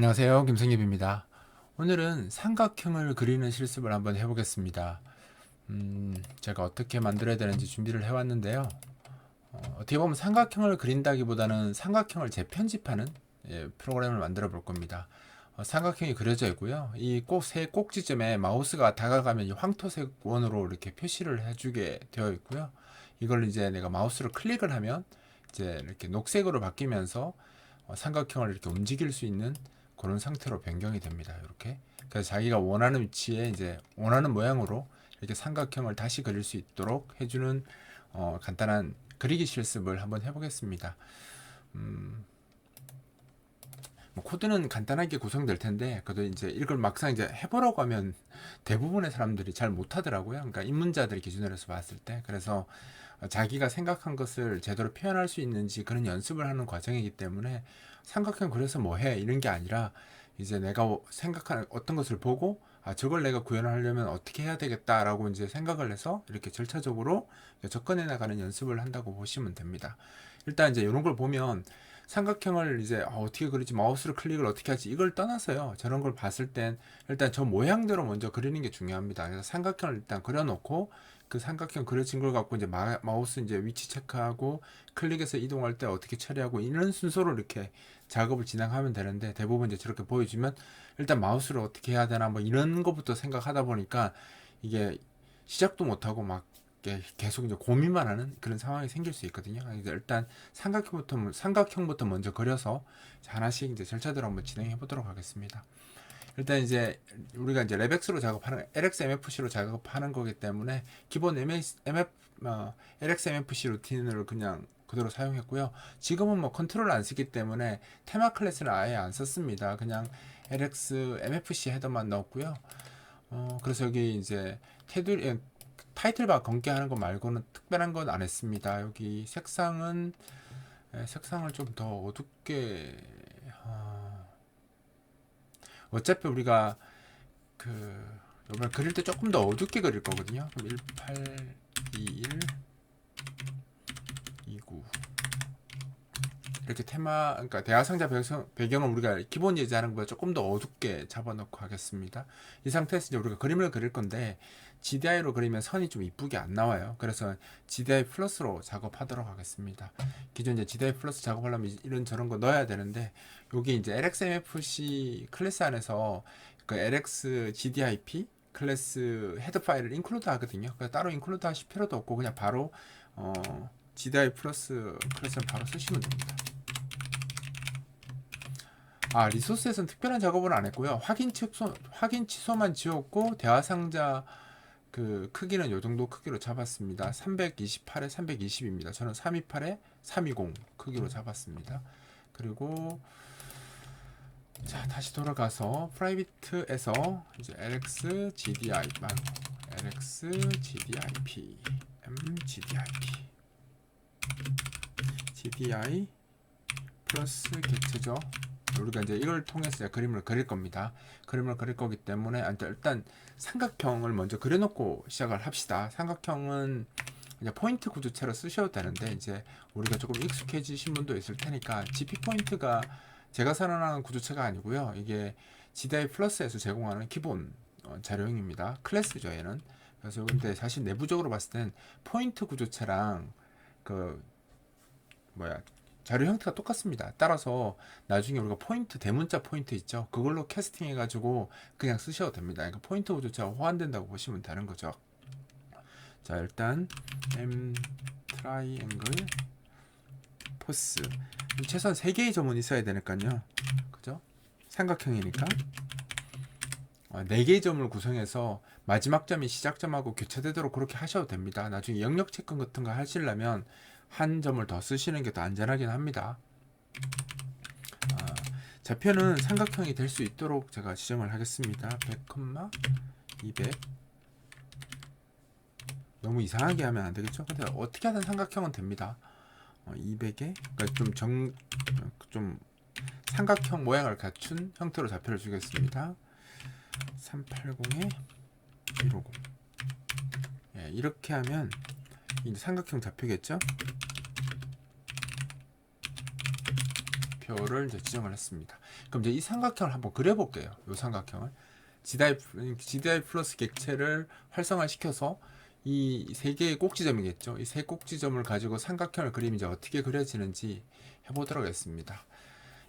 안녕하세요. 김성엽입니다. 오늘은 삼각형을 그리는 실습을 한번 해보겠습니다. 제가 어떻게 만들어야 되는지 준비를 해왔는데요. 어떻게 보면 삼각형을 그린다기보다는 삼각형을 재편집하는 프로그램을 만들어 볼 겁니다. 삼각형이 그려져 있고요. 이 꼭 세 꼭지점에 마우스가 다가가면 이 황토색 원으로 이렇게 표시를 해주게 되어 있고요. 이걸 이제 내가 마우스로 클릭을 하면 이제 이렇게 녹색으로 바뀌면서 삼각형을 이렇게 움직일 수 있는 그런 상태로 변경이 됩니다. 이렇게. 그래서 자기가 원하는 위치에 이제 원하는 모양으로 이렇게 삼각형을 다시 그릴 수 있도록 해주는 간단한 그리기 실습을 한번 해보겠습니다. 뭐 코드는 간단하게 구성될 텐데, 그래도 이제 이걸 막상 이제 해보라고 하면 대부분의 사람들이 잘 못하더라고요. 그러니까 입문자들 기준으로 해서 봤을 때. 그래서 자기가 생각한 것을 제대로 표현할 수 있는지 그런 연습을 하는 과정이기 때문에 삼각형 그려서 뭐 해? 이런 게 아니라 이제 내가 생각하는 어떤 것을 보고 저걸 내가 구현하려면 어떻게 해야 되겠다라고 이제 생각을 해서 이렇게 절차적으로 접근해 나가는 연습을 한다고 보시면 됩니다. 일단 이제 이런 걸 보면 삼각형을 이제 어떻게 그리지 마우스로 클릭을 어떻게 하지 이걸 떠나서요. 저런 걸 봤을 땐 일단 저 모양대로 먼저 그리는 게 중요합니다. 그래서 삼각형을 일단 그려놓고 그 삼각형 그려진 걸 갖고 이제 마우스 이제 위치 체크하고 클릭해서 이동할 때 어떻게 처리하고 이런 순서로 이렇게 작업을 진행하면 되는데, 대부분 이제 저렇게 보여주면 일단 마우스를 어떻게 해야 되나 뭐 이런 것부터 생각하다 보니까 이게 시작도 못하고 막 계속 이제 고민만 하는 그런 상황이 생길 수 있거든요. 그래서 일단 삼각형부터 먼저 그려서 하나씩 이제 절차대로 한번 진행해 보도록 하겠습니다. 일단 이제 우리가 이제 레벡스로 작업하는 LXMFC로 작업하는 거기 때문에 기본 LXMFC 루틴을 그냥 그대로 사용했고요. 지금은 뭐 컨트롤 안 쓰기 때문에 테마 클래스는 아예 안 썼습니다. 그냥 LXMFC 헤더만 넣었고요. 그래서 여기 이제 테두리 타이틀바 건개하는 거 말고는 특별한 건 안 했습니다. 여기 색상을 좀 더 어둡게 어차피 우리가 이걸 그릴 때 조금 더 어둡게 그릴 거거든요. 그럼 1821 29 이렇게 그러니까 대하상자 배경은 우리가 기본 예제하는 것보다 조금 더 어둡게 잡아놓고 하겠습니다. 이 상태에서 이제 우리가 그림을 그릴 건데 GDI로 그리면 선이 좀 이쁘게 안 나와요. 그래서 GDI 플러스로 작업하도록 하겠습니다. 기존 이제 GDI 플러스 작업하려면 이런 저런 거 넣어야 되는데, 여기 이제 LXMFC 클래스 안에서 그 LX GDIP 클래스 헤더 파일을 인클루드 하거든요. 그래서 따로 인클루드 하실 필요도 없고 그냥 바로 GDI 플러스 클래스를 바로 쓰시면 됩니다. 리소스에서는 특별한 작업을 안 했고요. 확인 취소만 지웠고 대화상자 그 크기는 이 정도 크기로 잡았습니다. 328에 320입니다. 저는 328에 320 크기로 잡았습니다. 그리고 자, 다시 돌아가서 프라이빗에서 이제 LX GDI LX GDIP GDI 플러스 객체죠. 우리가 이제 이걸 통해서 그림을 그릴 겁니다. 그림을 그릴 거기 때문에 일단 삼각형을 먼저 그려놓고 시작을 합시다. 삼각형은 이제 포인트 구조체로 쓰셔도 되는데, 이제 우리가 조금 익숙해지신 분도 있을 테니까 GP 포인트가 제가 선언하는 구조체가 아니고요. 이게 GDI 플러스에서 제공하는 기본 자료형입니다. 클래스죠, 얘는. 그래서 근데 사실 내부적으로 봤을 땐 포인트 구조체랑 그 자료 형태가 똑같습니다. 따라서 나중에 우리가 포인트 대문자 포인트 있죠. 그걸로 캐스팅 해가지고 그냥 쓰셔도 됩니다. 그러니까 포인트 구조체가 호환된다고 보시면 되는 거죠. 자, 일단 M 트라이앵글 포스 최소한 3개의 점은 있어야 되니까요. 그죠? 삼각형이니까 4개의 점을 구성해서 마지막 점이 시작점하고 교차되도록 그렇게 하셔도 됩니다. 나중에 영역 체크 같은 거 하시려면 한 점을 더 쓰시는 게 더 안전하긴 합니다. 좌표는 삼각형이 될 수 있도록 제가 지정을 하겠습니다. 100, 200 너무 이상하게 하면 안 되겠죠? 근데 어떻게 하든 삼각형은 됩니다. 200에 그러니까 좀 삼각형 모양을 갖춘 형태로 좌표를 주겠습니다. 380에 150 이렇게 하면 이제 삼각형 좌표겠죠? 좌표를 이제 지정을 했습니다. 그럼 이제 이 삼각형을 한번 그려볼게요. 이 삼각형을 GDI 플러스 객체를 활성화시켜서 이 세 개의 꼭지점이겠죠. 이 세 꼭지점을 가지고 삼각형을 그리면 이제 어떻게 그려지는지 해보도록 하겠습니다.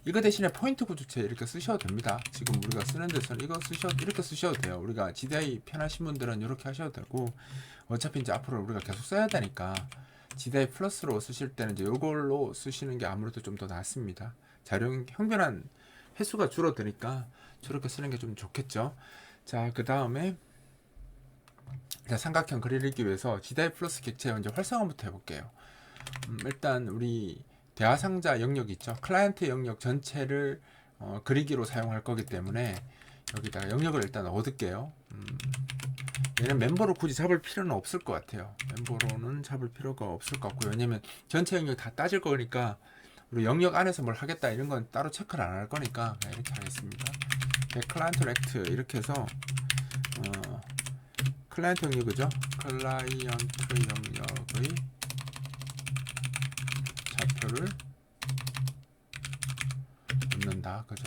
이거 대신에 포인트 구조체 이렇게 쓰셔도 됩니다. 지금 우리가 쓰는 데서는 이렇게 쓰셔도 돼요. 우리가 GDI 편하신 분들은 이렇게 하셔도 되고, 어차피 이제 앞으로 우리가 계속 써야 되니까 GDI 플러스로 쓰실 때는 이제 이걸로 쓰시는 게 아무래도 좀 더 낫습니다. 자료 형변한 횟수가 줄어드니까 저렇게 쓰는 게 좀 좋겠죠. 자, 그 다음에 삼각형 그리기 위해서 GDI 플러스 객체 먼저 활성화부터 해볼게요. 일단 우리 대화상자 영역 있죠. 클라이언트 영역 전체를 그리기로 사용할 거기 때문에 여기다가 영역을 일단 얻을게요. 얘는 멤버로 굳이 잡을 필요는 없을 것 같아요. 멤버로는 잡을 필요가 없을 것 같고요. 왜냐면 전체 영역 다 따질 거니까 우리 영역 안에서 뭘 하겠다 이런 건 따로 체크를 안 할 거니까 그냥 이렇게 하겠습니다. 클라이언트 렉트 이렇게 해서 클라이언트 영역이죠. 클라이언트 영역의 좌표를 넣는다. 그죠?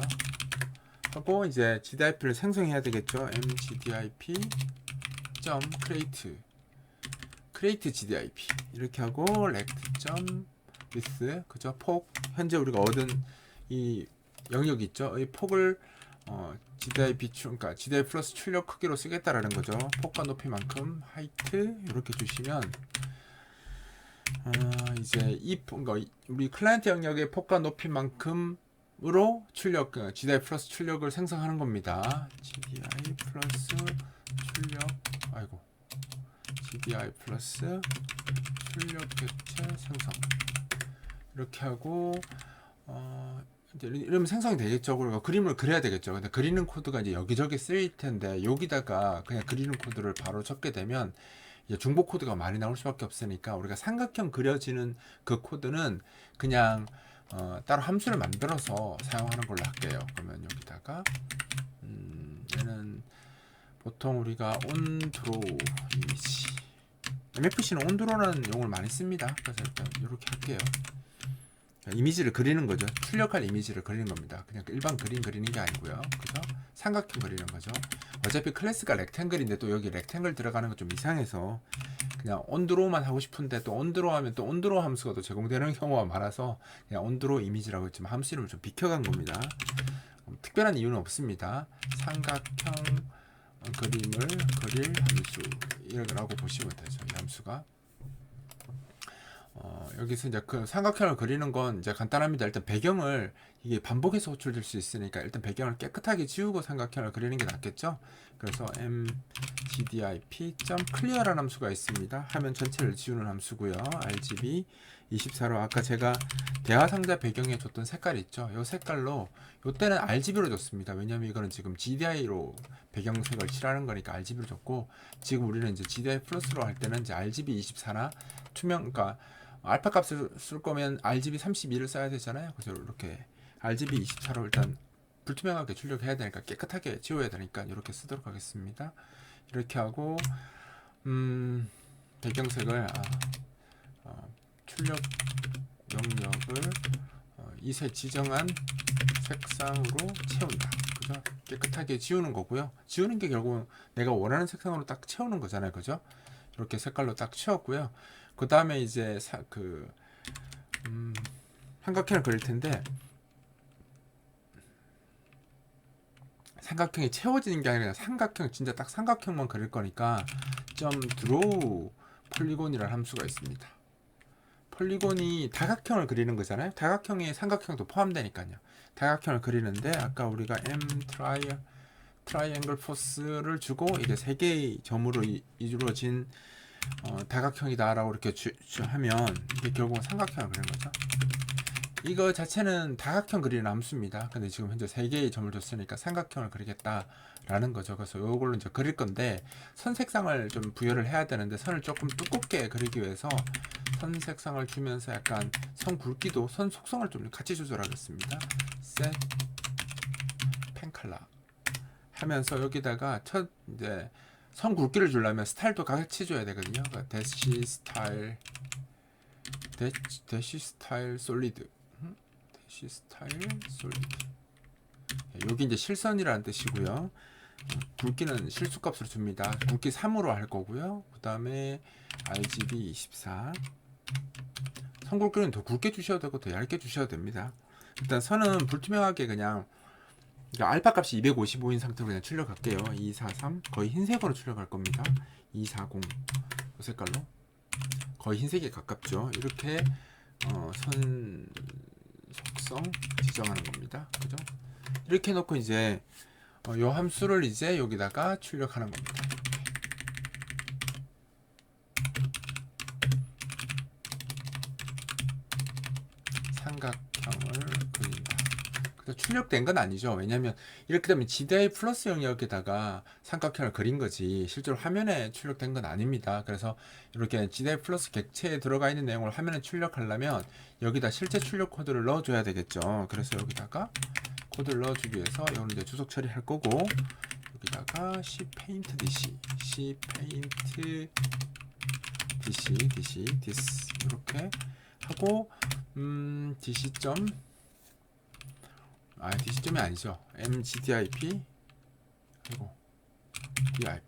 하고 이제 GDIP를 생성해야 되겠죠. mgdip.create GDIP 이렇게 하고 rect.with 그죠? 폭 현재 우리가 얻은 이 영역 있죠. 이 폭을 GDIP 그러니까 GDI 플러스 출력 크기로 쓰겠다라는 거죠. 폭과 높이만큼 height 이렇게 주시면 이제 그러니까 우리 클라이언트 영역의 폭과 높이만큼으로 출력 GDI 플러스 출력을 생성하는 겁니다. GDI 플러스 출력 GDI 플러스 출력 객체 생성 이렇게 하고 이제 이러면 생성이 되겠죠. 그리고 그림을 그려야 되겠죠. 근데 그리는 코드가 이제 여기저기 쓰일 텐데 여기다가 그냥 그리는 코드를 바로 적게 되면 중복 코드가 많이 나올 수밖에 없으니까 우리가 삼각형 그려지는 그 코드는 그냥 따로 함수를 만들어서 사용하는 걸로 할게요. 그러면 여기다가 얘는 보통 우리가 온드로 이미지 MFC는 온드로라는 용어를 많이 씁니다. 그래서 일단 이렇게 할게요. 이미지를 그리는 거죠. 출력할 이미지를 그리는 겁니다. 그냥 일반 그림 그리는 게 아니고요. 그죠? 삼각형 그리는 거죠. 어차피 클래스가 렉탱글인데 또 여기 렉탱글 들어가는 거 좀 이상해서 그냥 온드로우만 하고 싶은데 또 온드로우 하면 또 온드로우 함수가 또 제공되는 경우가 많아서 그냥 온드로우 이미지라고 했지만 함수 이름을 좀 비켜간 겁니다. 특별한 이유는 없습니다. 삼각형 그림을 그릴 함수라고 보시면 되죠. 이 함수가 여기서 이제 그 삼각형을 그리는 건 이제 간단합니다. 일단 배경을 이게 반복해서 호출될 수 있으니까 일단 배경을 깨끗하게 지우고 삼각형을 그리는 게 낫겠죠. 그래서 mgdip.clear라는 함수가 있습니다. 화면 전체를 지우는 함수고요. RGB 24로 아까 제가 대화 상자 배경에 줬던 색깔 있죠. 이 색깔로 이때는 RGB로 줬습니다. 왜냐면 이거는 지금 GDI로 배경색을 칠하는 거니까 RGB로 줬고 지금 우리는 이제 GDI 플러스로 할 때는 이제 RGB 24나 투명 그러니까 알파 값을 쓸 거면 RGB 32를 써야 되잖아요. 그래서 이렇게 RGB 24로 일단 불투명하게 출력해야 되니까 깨끗하게 지워야 되니까 이렇게 쓰도록 하겠습니다. 이렇게 하고 배경색을 출력 영역을 이색 지정한 색상으로 채운다. 그죠? 깨끗하게 지우는 거고요. 지우는 게 결국 내가 원하는 색상으로 딱 채우는 거잖아요. 그죠? 이렇게 색깔로 딱 채웠고요. 그 다음에 이제 삼각형을 그릴 텐데 삼각형이 채워지는 게 아니라 삼각형 진짜 딱 삼각형만 그릴 거니까 점 드로우 폴리곤이라는 함수가 있습니다. 폴리곤이 다각형을 그리는 거잖아요. 다각형에 삼각형도 포함되니까요. 다각형을 그리는데 아까 우리가 트라이앵글 포스를 주고 이게 세 개의 점으로 이루어진 다각형이다라고 이렇게 하면 이게 결국은 삼각형을 그리는 거죠. 이거 자체는 다각형 그리는 함수입니다. 근데 지금 현재 3개의 점을 줬으니까 삼각형을 그리겠다라는 거죠. 그래서 이걸로 이제 그릴 건데 선 색상을 좀 부여를 해야 되는데 선을 조금 두껍게 그리기 위해서 선 색상을 주면서 약간 선 굵기도 선 속성을 좀 같이 조절하겠습니다. set 펜 컬러 하면서 여기다가 이제 선 굵기를 주려면 스타일도 같이 줘야 되거든요. 그러니까 대시 스타일 솔리드 푸시 스타일 솔리드. 여기 이제 실선이라는 뜻이고요. 굵기는 실수값으로 줍니다. 굵기 3으로 할 거고요. 그 다음에 RGB 24. 선 굵기는 더 굵게 주셔도 되고 더 얇게 주셔도 됩니다. 일단 선은 불투명하게 그냥 알파 값이 255인 상태로 그냥 출력할게요. 243 거의 흰색으로 출력할 겁니다. 240 이 색깔로 거의 흰색에 가깝죠. 이렇게 선 속성 지정하는 겁니다. 그죠? 이렇게 해놓고 이제 요 함수를 이제 여기다가 출력하는 겁니다. 삼각형을 그린다. 출력된 건 아니죠. 왜냐면 이렇게 되면 GDI 플러스 영역에다가 삼각형을 그린 거지 실제로 화면에 출력된 건 아닙니다. 그래서 이렇게 GDI 플러스 객체에 들어가 있는 내용을 화면에 출력하려면 여기다 실제 출력 코드를 넣어줘야 되겠죠. 그래서 여기다가 코드를 넣어주기 위해서 이거는 이제 주석 처리할 거고 여기다가 cpaint this 이렇게 하고 dc dc점이 아니죠. mgdip 그리고 dip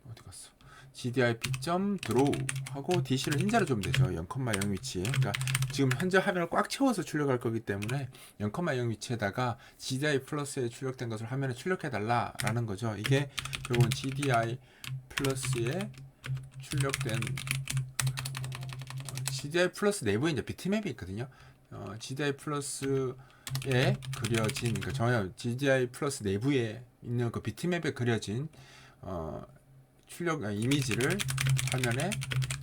어디 갔어? gdip.draw 하고 dc를 인자로 주면 되죠. 0,0 위치에. 그러니까 지금 현재 화면을 꽉 채워서 출력할 거기 때문에 0,0 위치에다가 gdi 플러스에 출력된 것을 화면에 출력해 달라라는 거죠. 이게 결국은 gdi 플러스에 출력된 gdi 플러스 내부에 이제 비트맵이 있거든요. gdi 플러스에 그려진 그러니까 정확히 gdi 플러스 내부에 있는 그 비트맵에 그려진 출력 이미지를 화면에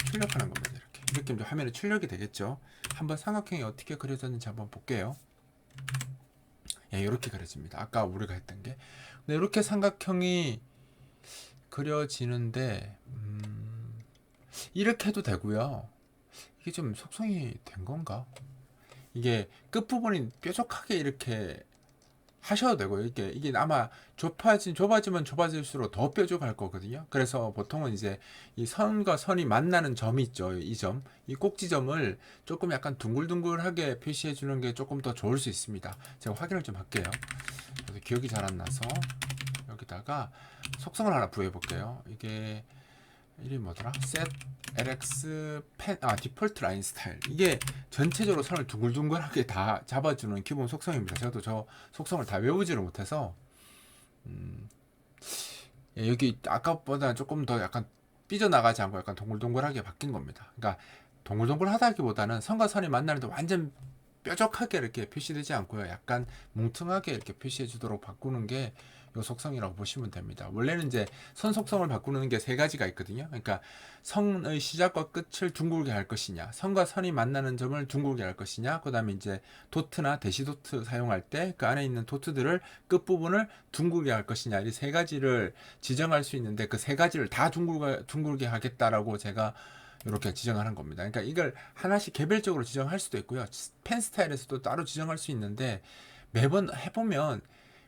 출력하는 겁니다. 이렇게 이제 화면에 출력이 되겠죠. 한번 삼각형이 어떻게 그려졌는지 한번 볼게요. 예, 이렇게 그려집니다. 아까 우리가 했던 게. 근데 이렇게 삼각형이 그려지는데 이렇게 해도 되고요. 이게 좀 속성이 된 건가? 이게 끝부분이 뾰족하게 이렇게 하셔도 되고 이게 아마 좁아지면 좁아질수록 더 뾰족할 거거든요. 그래서 보통은 이제 이 선과 선이 만나는 점이 있죠. 이 꼭지점을 조금 약간 둥글둥글하게 표시해 주는 게 조금 더 좋을 수 있습니다. 제가 확인을 좀 할게요. 그래서 기억이 잘 안 나서 여기다가 속성을 하나 부여해 볼게요. 이게 이름이 뭐더라? set lx 펜 디폴트 라인 스타일. 이게 전체적으로 선을 둥글둥글하게 다 잡아주는 기본 속성입니다. 저도 저 속성을 다 외우지를 못해서 예, 여기 아까보다 조금 더 약간 삐져나가지 않고 약간 동글동글하게 바뀐 겁니다. 그러니까 동글동글하다기보다는 선과 선이 만나는데 완전 뾰족하게 이렇게 표시되지 않고요. 약간 뭉퉁하게 이렇게 표시해 주도록 바꾸는 게 요 속성이라고 보시면 됩니다. 원래는 이제 선 속성을 바꾸는 게 세 가지가 있거든요. 그러니까 선의 시작과 끝을 둥글게 할 것이냐, 선과 선이 만나는 점을 둥글게 할 것이냐, 그 다음에 이제 도트나 대시도트 사용할 때 그 안에 있는 도트들을 끝부분을 둥글게 할 것이냐, 이 세 가지를 지정할 수 있는데 그 세 가지를 다 둥글게 하겠다라고 제가 이렇게 지정하는 겁니다. 그러니까 이걸 하나씩 개별적으로 지정할 수도 있고요. 펜 스타일에서도 따로 지정할 수 있는데 매번 해보면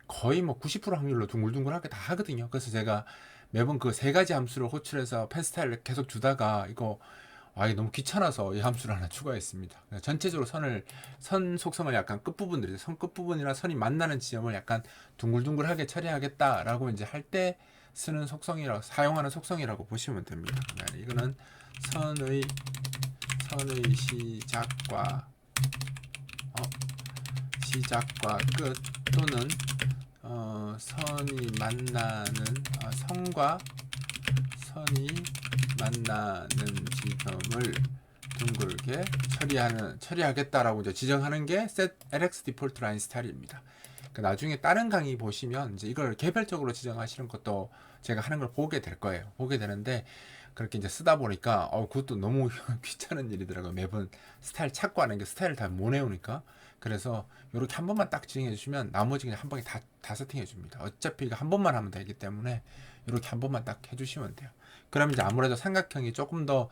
거의 뭐 90% 확률로 둥글둥글하게 다 하거든요. 그래서 제가 매번 그 세 가지 함수를 호출해서 펜 스타일을 계속 주다가 이게 너무 귀찮아서 이 함수를 하나 추가했습니다. 전체적으로 선 속성을 약간 끝부분들이 선 끝부분이나 선이 만나는 지점을 약간 둥글둥글하게 처리하겠다라고 이제 할 때 쓰는 사용하는 속성이라고 보시면 됩니다. 이거는 선의 시작과 끝 또는 선이 만나는 선과 선이 만나는 지점을 둥글게 처리하겠다라고 이제 지정하는 게 set lx default line 스타일입니다. 그러니까 나중에 다른 강의 보시면 이제 이걸 개별적으로 지정하시는 것도 제가 하는 걸 보게 될 거예요. 보게 되는데 그렇게 이제 쓰다 보니까 그것도 너무 귀찮은 일이더라고요. 매번 스타일 찾고 하는 게 스타일을 다 못 외우니까. 그래서 이렇게 한 번만 딱 지정해 주시면 나머지 그냥 한 방에 다 세팅해 줍니다. 어차피 이거 한 번만 하면 되기 때문에 이렇게 한 번만 딱 해주시면 돼요. 그럼 이제 아무래도 삼각형이 조금 더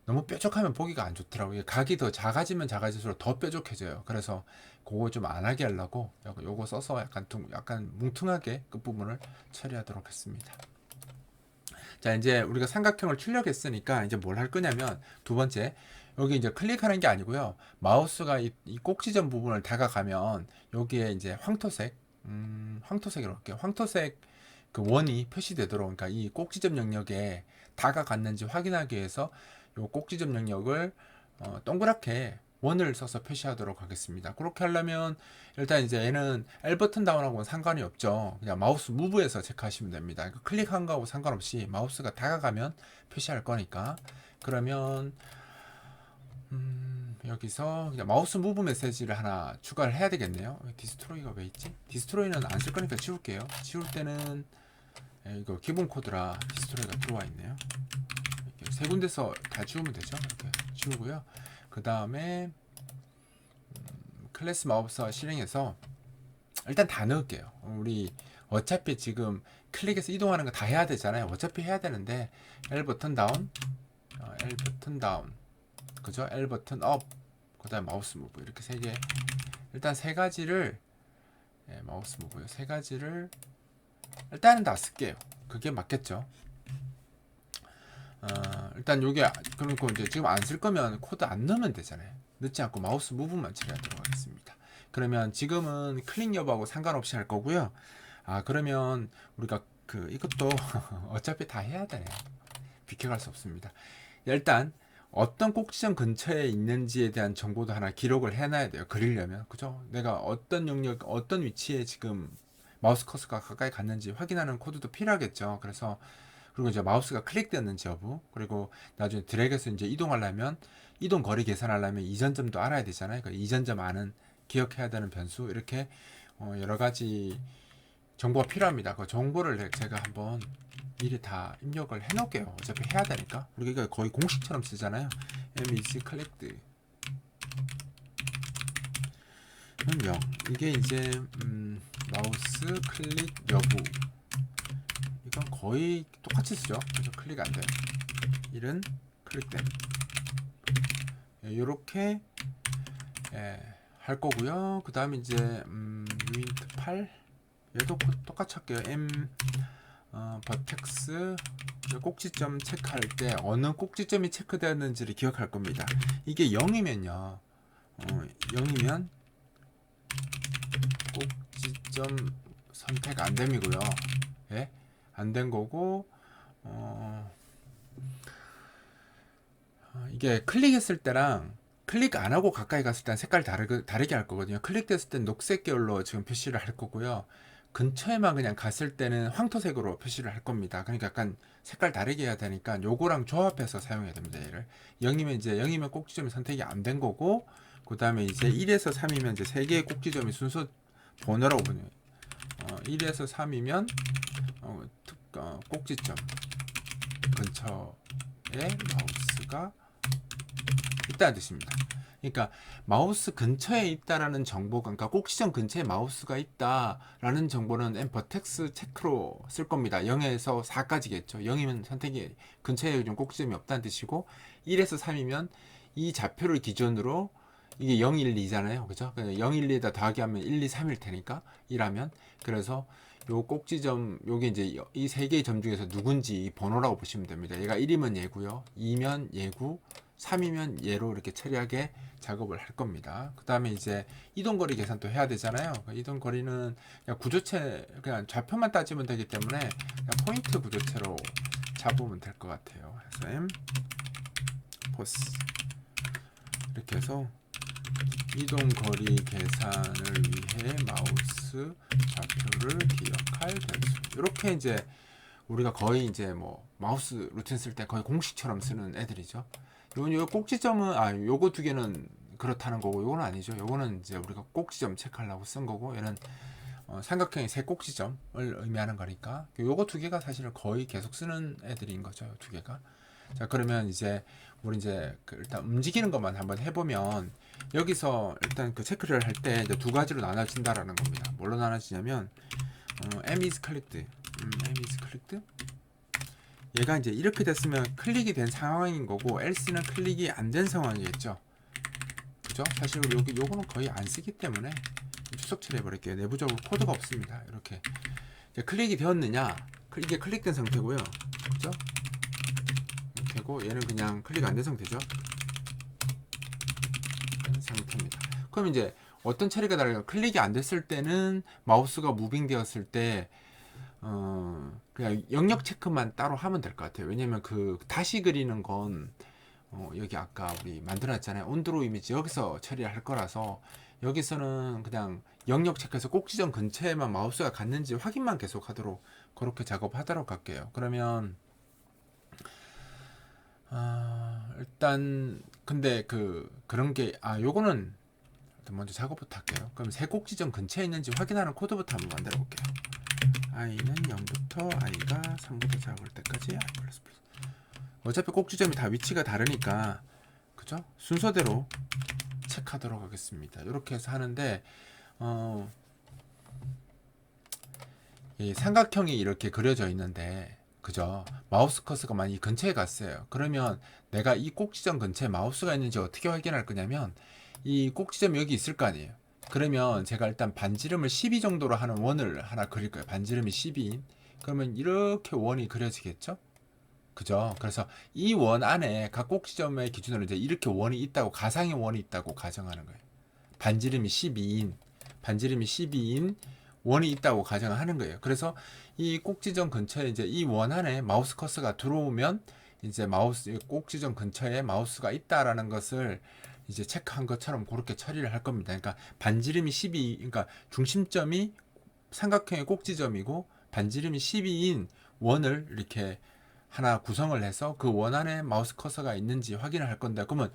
너무 뾰족하면 보기가 안 좋더라고요. 각이 더 작아지면 작아질수록 더 뾰족해져요. 그래서 그거 좀 안 하게 하려고 요거 써서 약간 뭉퉁하게 끝부분을 처리하도록 했습니다. 자, 이제 우리가 삼각형을 출력했으니까 이제 뭘 할 거냐면 두 번째 여기 이제 클릭하는 게 아니고요. 마우스가 이 꼭지점 부분을 다가가면 여기에 이제 황토색, 황토색으로 할게요. 황토색 그 원이 표시되도록, 그러니까 이 꼭지점 영역에 다가갔는지 확인하기 위해서 요 꼭지점 영역을 동그랗게 원을 써서 표시하도록 하겠습니다. 그렇게 하려면 일단 이제 얘는 L 버튼 다운하고는 상관이 없죠. 그냥 마우스 무브에서 체크하시면 됩니다. 클릭한 거하고 상관없이 마우스가 다가가면 표시할 거니까. 그러면 여기서 그냥 마우스 무브 메시지를 하나 추가를 해야 되겠네요. 디스트로이가 왜 있지? 디스트로이는 안 쓸 거니까 지울게요. 지울 때는 이거 기본 코드라 디스트로이가 들어와 있네요. 이렇게 세 군데서 다 지우면 되죠. 이렇게 지우고요. 그 다음에 클래스 마법사 실행해서 일단 다 넣을게요. 우리 어차피 지금 클릭해서 이동하는 거 다 해야 되잖아요. 어차피 해야 되는데 L 버튼 다운, L 버튼 다운, 그죠? L 버튼 업, 그 다음 마우스 무브, 이렇게 세 개. 일단 세 가지를 마우스 무브요. 세 가지를 일단은 다 쓸게요. 그게 맞겠죠? 일단 요게 그러니까 이제 지금 안 쓸 거면 코드 안 넣으면 되잖아요. 넣지 않고 마우스 무브만 처리하도록 하겠습니다. 그러면 지금은 클릭 여부하고 상관없이 할 거고요. 그러면 우리가 이것도 어차피 다 해야 되네요. 비켜갈 수 없습니다. 일단 어떤 꼭지점 근처에 있는지에 대한 정보도 하나 기록을 해놔야 돼요. 그리려면, 그죠? 내가 어떤 영역, 어떤 위치에 지금 마우스 커서가 가까이 갔는지 확인하는 코드도 필요하겠죠. 그래서 그리고 이제 마우스가 클릭되었는지 여부, 그리고 나중에 드래그해서 이제 이동하려면 이동 거리 계산하려면 이전점도 알아야 되잖아요. 그 이전점 아는 기억해야 되는 변수, 이렇게 여러 가지 정보가 필요합니다. 그 정보를 제가 한번 미리 다 입력을 해 놓을게요. 어차피 해야 되니까. 우리가 거의 공식처럼 쓰잖아요. m is clicked 0. 이게 이제 마우스 클릭 여부, 이건 거의 똑같이 쓰죠. 그래서 클릭 안 돼요. 1은 클릭됨. 요렇게 할 거고요. 그 다음에 이제 유인트 8, 얘도 똑같이 할게요. 버텍스 꼭지점 체크할 때 어느 꼭지점이 체크되었는지를 기억할 겁니다. 이게 0이면요, 0이면 꼭지점 선택 안 됨이고요. 예? 안 된 거고, 이게 클릭했을 때랑 클릭 안 하고 가까이 갔을 때는 색깔 다르게 할 거거든요. 클릭됐을 땐 녹색 계열로 지금 표시를 할 거고요. 근처에만 그냥 갔을 때는 황토색으로 표시를 할 겁니다. 그러니까 약간 색깔 다르게 해야 되니까 요거랑 조합해서 사용해야 됩니다. 얘를 0이면 이제 0이면 꼭지점이 선택이 안 된 거고, 그 다음에 이제 1에서 3이면 이제 3개의 꼭지점이 순서 번호라고 보네요. 1에서 3이면 꼭지점 근처에 마우스가 있다는 뜻입니다. 그러니까 마우스 근처에 있다라는 정보가, 그러니까 꼭지점 근처에 마우스가 있다라는 정보는 버텍스 체크로 쓸 겁니다. 0에서 4까지겠죠. 0이면 선택이 근처에 좀 꼭지점이 없다는 뜻이고, 1에서 3이면 이 좌표를 기준으로 이게 0, 1, 2잖아요. 그죠? 0, 1, 2에다 더하기 하면 1, 2, 3일 테니까 1하면, 그래서 요 꼭지점, 요게 이제 이 세 개의 점 중에서 누군지 번호라고 보시면 됩니다. 얘가 1이면 얘고요, 2면 얘고, 3이면 얘로 이렇게 처리하게 작업을 할 겁니다. 그 다음에 이제 이동거리 계산도 해야 되잖아요. 이동거리는 그냥 구조체, 그냥 좌표만 따지면 되기 때문에 그냥 포인트 구조체로 잡으면 될 것 같아요. 그래서 M 포스 이렇게 해서 이동거리 계산을 위해 마우스 좌표를 기억할 변수, 이렇게 이제 우리가 거의 이제 뭐 마우스 루틴 쓸 때 거의 공식처럼 쓰는 애들이죠. 요 꼭지점은 요거 두 개는 그렇다는 거고, 요거는 아니죠. 요거는 이제 우리가 꼭지점 체크하려고 쓴 거고, 얘는 삼각형의 세 꼭지점을 의미하는 거니까 요거 두 개가 사실은 거의 계속 쓰는 애들인 거죠. 요 두 개가. 자, 그러면 이제 우리 이제 일단 움직이는 것만 한번 해보면, 여기서 일단 그 체크를 할 때 이제 두 가지로 나눠진다라는 겁니다. 뭘로 나눠지냐면 M is clicked, M is clicked, 얘가 이제 이렇게 됐으면 클릭이 된 상황인 거고, else는 클릭이 안 된 상황이겠죠. 그죠? 사실 요거는 거의 안 쓰기 때문에 추석 처리해 버릴게요. 내부적으로 코드가 없습니다. 이렇게 클릭이 되었느냐, 이게 클릭된 상태고요. 그죠? 되고, 얘는 그냥 클릭 안 된 상태죠. 상태입니다. 그럼 이제 어떤 처리가 다를까? 클릭이 안 됐을 때는 마우스가 무빙 되었을 때 그냥 영역 체크만 따로 하면 될 것 같아요. 왜냐면 그 다시 그리는 건 여기 아까 우리 만들어놨잖아요. 온드로 이미지 여기서 처리할 거라서 여기서는 그냥 영역 체크해서 꼭 지점 근처에만 마우스가 갔는지 확인만 계속 하도록 그렇게 작업하도록 할게요. 그러면 일단 근데 그런 게 요거는 일단 먼저 작업부터 할게요. 그럼 세 꼭 지점 근처에 있는지 확인하는 코드부터 한번 만들어 볼게요. i는 0부터 i가 3부터 작업할 때까지 i 플러스 플러스. 어차피 꼭 지점이 다 위치가 다르니까 그죠? 순서대로 체크하도록 하겠습니다. 이렇게 해서 하는데 이 삼각형이 이렇게 그려져 있는데 그죠? 마우스 커서가 만약 이 근처에 갔어요. 그러면 내가 이 꼭지점 근처에 마우스가 있는지 어떻게 확인할 거냐면 이 꼭지점이 여기 있을 거 아니에요. 그러면 제가 일단 반지름을 12 정도로 하는 원을 하나 그릴 거예요. 반지름이 12인. 그러면 이렇게 원이 그려지겠죠? 그죠? 그래서 이 원 안에 각 꼭지점의 기준으로 이제 이렇게 원이 있다고, 가상의 원이 있다고 가정하는 거예요. 반지름이 12인 원이 있다고 가정하는 거예요. 그래서 이 꼭지점 근처에 이제 이 원 안에 마우스 커서가 들어오면 이제 마우스 꼭지점 근처에 마우스가 있다라는 것을 이제 체크한 것처럼 그렇게 처리를 할 겁니다. 그러니까 반지름이 12, 그러니까 중심점이 삼각형의 꼭지점이고 반지름이 12인 원을 이렇게 하나 구성을 해서 그 원 안에 마우스 커서가 있는지 확인을 할 건데, 그러면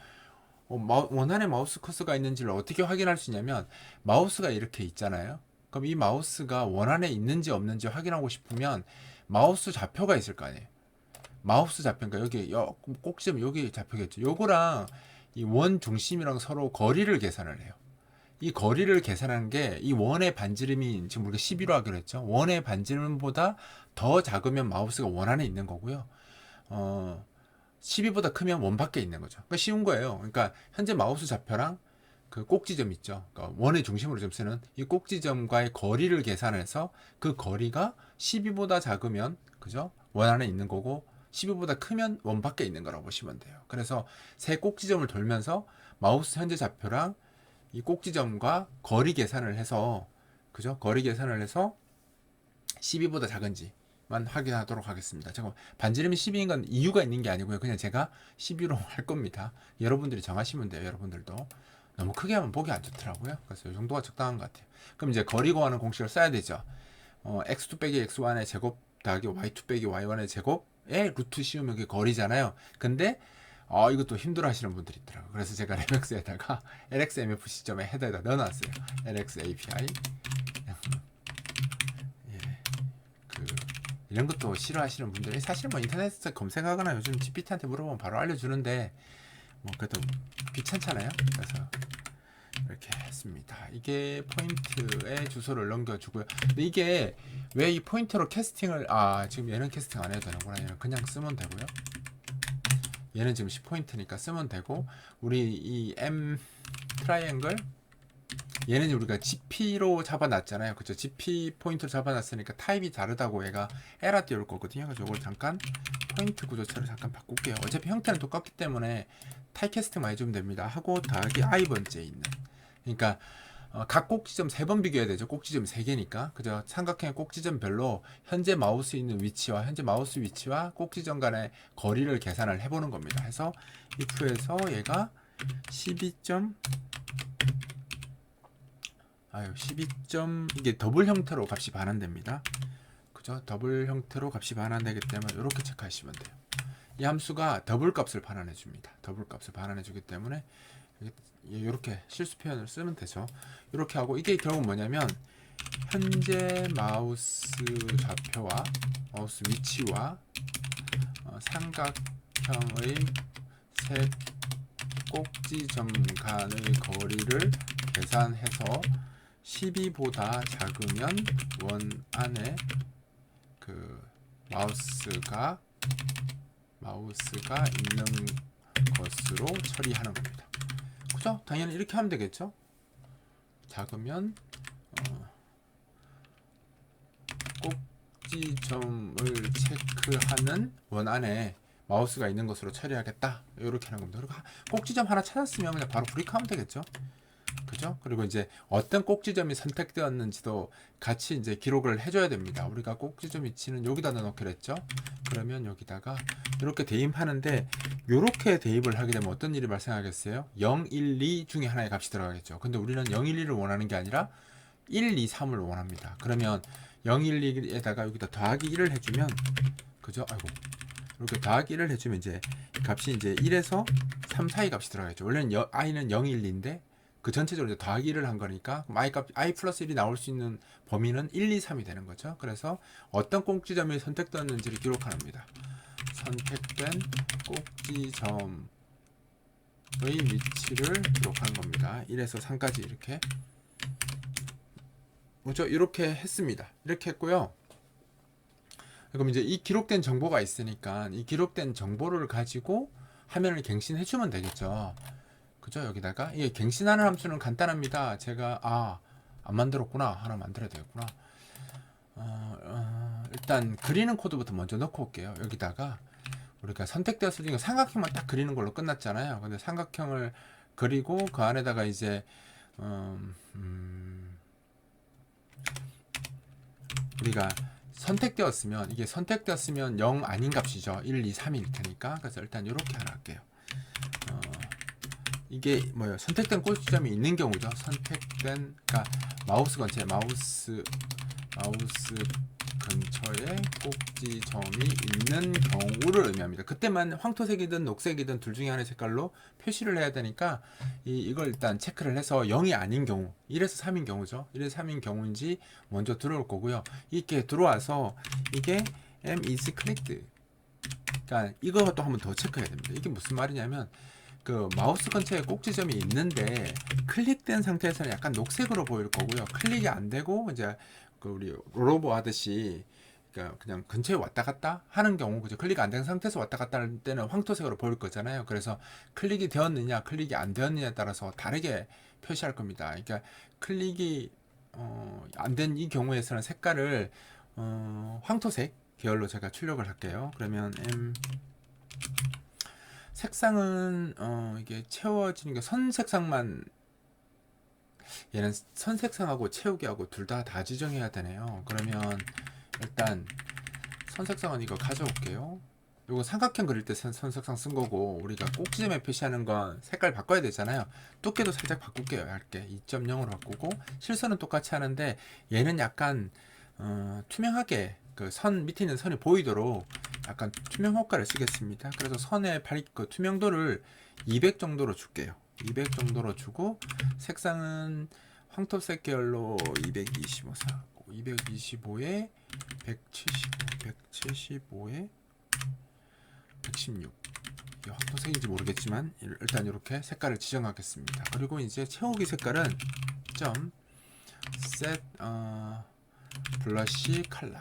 원 안에 마우스 커서가 있는지를 어떻게 확인할 수 있냐면 마우스가 이렇게 있잖아요. 그럼 이 마우스가 원 안에 있는지 없는지 확인하고 싶으면 마우스 좌표가 있을 거 아니에요. 마우스 좌표, 그러니까 여기 꼭지점 여기 좌표겠죠. 요거랑 이 원 중심이랑 서로 거리를 계산을 해요. 이 거리를 계산하는 게 이 원의 반지름이 지금 우리가 12로 하기로 했죠. 원의 반지름보다 더 작으면 마우스가 원 안에 있는 거고요. 12보다 크면 원 밖에 있는 거죠. 그러니까 쉬운 거예요. 그러니까 현재 마우스 좌표랑 그 꼭지점 있죠. 그러니까 원의 중심으로 좀 쓰는 이 꼭지점과의 거리를 계산해서 그 거리가 12보다 작으면 그죠? 원 안에 있는 거고 12보다 크면 원 밖에 있는 거라고 보시면 돼요. 그래서 세 꼭지점을 돌면서 마우스 현재 좌표랑 이 꼭지점과 거리 계산을 해서 그죠? 거리 계산을 해서 12보다 작은지만 확인하도록 하겠습니다. 잠깐 반지름이 12인 건 이유가 있는 게 아니고요. 그냥 제가 12로 할 겁니다. 여러분들이 정하시면 돼요. 여러분들도. 너무 크게 하면 보기 안 좋더라고요. 그래서 이 정도가 적당한 것 같아요. 그럼 이제 거리 구하는 공식을 써야 되죠. x2 빼기 x1의 제곱 더하기 y2 빼기 y1의 제곱에 루트 씌우면 그게 거리잖아요. 근데 이것도 힘들어 하시는 분들이 있더라고요. 그래서 제가 레벡스에다가 lxmf 시점에 헤더에다 넣어놨어요. lx api 이런 것도 싫어하시는 분들이 사실 뭐 인터넷에서 검색하거나 요즘 GPT한테 물어보면 바로 알려주는데 뭐 그래도 귀찮잖아요. 그래서 이렇게 했습니다. 이게 포인트에 주소를 넘겨주고요. 근데 이게 왜 이 포인터로 캐스팅을 지금 얘는 캐스팅 안 해도 되는구나. 얘는 그냥 쓰면 되고요. 얘는 지금 10포인트니까 쓰면 되고, 우리 이 M 트라이앵글 얘는 우리가 GP로 잡아놨잖아요. 그쵸? GP 포인트로 잡아놨으니까 타입이 다르다고 얘가 에러 띄울 거거든요. 그래서 이걸 잠깐 포인트 구조처를 잠깐 바꿀게요. 어차피 형태는 똑같기 때문에 타입 캐스팅만 해주면 됩니다. 하고 더하기 i번째 있는. 그러니까 각 꼭지점 3번 비교해야 되죠. 꼭지점 3개니까. 그죠? 삼각형의 꼭지점별로 현재 마우스 있는 위치와 현재 마우스 위치와 꼭지점 간의 거리를 계산을 해보는 겁니다. 해서 if에서 얘가 12점 12점 이게 더블 형태로 값이 반환됩니다. 그죠? 더블 형태로 값이 반환되기 때문에 이렇게 체크하시면 돼요. 이 함수가 더블 값을 반환해 줍니다. 더블 값을 반환해 주기 때문에 이렇게 실수 표현을 쓰면 되죠. 이렇게 하고 이게 결국 뭐냐면 현재 마우스 좌표와 마우스 위치와 삼각형의 세 꼭지점 간의 거리를 계산해서 12보다 작으면 원 안에 그 마우스가 있는 것으로 처리하는 겁니다. 그죠? 당연히 이렇게 하면 되겠죠? 작으면 꼭지점을 체크하는 원 안에 마우스가 있는 것으로 처리하겠다. 이렇게 하는 겁니다. 그리고 꼭지점 하나 찾았으면 그냥 바로 브레이크하면 되겠죠. 그죠? 그리고 이제 어떤 꼭지점이 선택되었는지도 같이 이제 기록을 해줘야 됩니다. 우리가 꼭지점 위치는 여기다 넣어놓기로 했죠. 그러면 여기다가 이렇게 대입하는데, 이렇게 대입을 하게 되면 어떤 일이 발생하겠어요? 0, 1, 2 중에 하나의 값이 들어가겠죠. 근데 우리는 0, 1, 2를 원하는 게 아니라 1, 2, 3을 원합니다. 그러면 0, 1, 2에다가 여기다 더하기 1을 해주면, 그죠? 아이고. 이렇게 더하기 1을 해주면 이제 값이 이제 1에서 3 사이 값이 들어가겠죠. 원래는 i는 0, 1, 2인데 그 전체적으로 이제 더하기 1을 한 거니까 i 플러스 1이 나올 수 있는 범위는 1, 2, 3이 되는 거죠. 그래서 어떤 꼭지점이 선택되었는지를 기록합니다. 선택된 꼭지점의 위치를 기록하는 겁니다. 1에서 3까지 이렇게. 그렇죠? 이렇게 했습니다. 이렇게 했고요. 그럼 이제 이 기록된 정보가 있으니까 이 기록된 정보를 가지고 화면을 갱신해 주면 되겠죠. 그죠? 여기다가 이게 갱신하는 함수는 간단합니다. 제가 안 만들었구나. 하나 만들어야 되겠구나. 일단 그리는 코드부터 먼저 넣고 올게요. 여기다가 우리가 선택되었으니까 삼각형만 딱 그리는 걸로 끝났잖아요. 근데 삼각형을 그리고 그 안에다가 이제 우리가 선택되었으면, 이게 선택되었으면 0 아닌 값이죠. 1, 2, 3일 테니까. 그래서 일단 이렇게 하나 할게요. 이게 뭐예요? 선택된 꼭지점이 있는 경우죠. 선택된, 그러니까 마우스 근처에 꼭지점이 있는 경우를 의미합니다. 그때만 황토색이든 녹색이든 둘 중에 하나의 색깔로 표시를 해야 되니까 이걸 일단 체크를 해서 0이 아닌 경우, 1에서 3인 경우죠. 1에서 3인 경우인지 먼저 들어올 거고요. 이렇게 들어와서 이게 m is clicked, 그러니까 이것도 한번 더 체크해야 됩니다. 이게 무슨 말이냐면, 그 마우스 근처에 꼭지점이 있는데 클릭된 상태에서는 약간 녹색으로 보일 거고요. 클릭이 안 되고 이제 그 우리 롤오버 하듯이, 그러니까 그냥 근처에 왔다 갔다 하는 경우, 그죠? 클릭 안 된 상태에서 왔다 갔다 할 때는 황토색으로 보일 거잖아요. 그래서 클릭이 되었느냐 클릭이 안 되었느냐에 따라서 다르게 표시할 겁니다. 그러니까 클릭이 안 된 이 경우에서는 색깔을 황토색 계열로 제가 출력을 할게요. 그러면 색상은 이게 채워지는 게 선 색상만, 얘는 선 색상하고 채우기하고 둘 다 지정해야 되네요. 그러면 일단 선 색상은 이거 가져올게요. 이거 삼각형 그릴 때 선 색상 쓴 거고, 우리가 꼭지점에 표시하는 건 색깔 바꿔야 되잖아요. 두께도 살짝 바꿀게요. 얇게 2.0으로 바꾸고, 실선은 똑같이 하는데 얘는 약간 투명하게 그 선 밑에 있는 선이 보이도록 약간 투명 효과를 쓰겠습니다. 그래서 선의 그 투명도를 200 정도로 줄게요. 200 정도로 주고, 색상은 황토색 계열로 225 사고, 225에 175에 116. 이게 황토색인지 모르겠지만 일단 이렇게 색깔을 지정하겠습니다. 그리고 이제 채우기 색깔은 점 set 블러시 컬러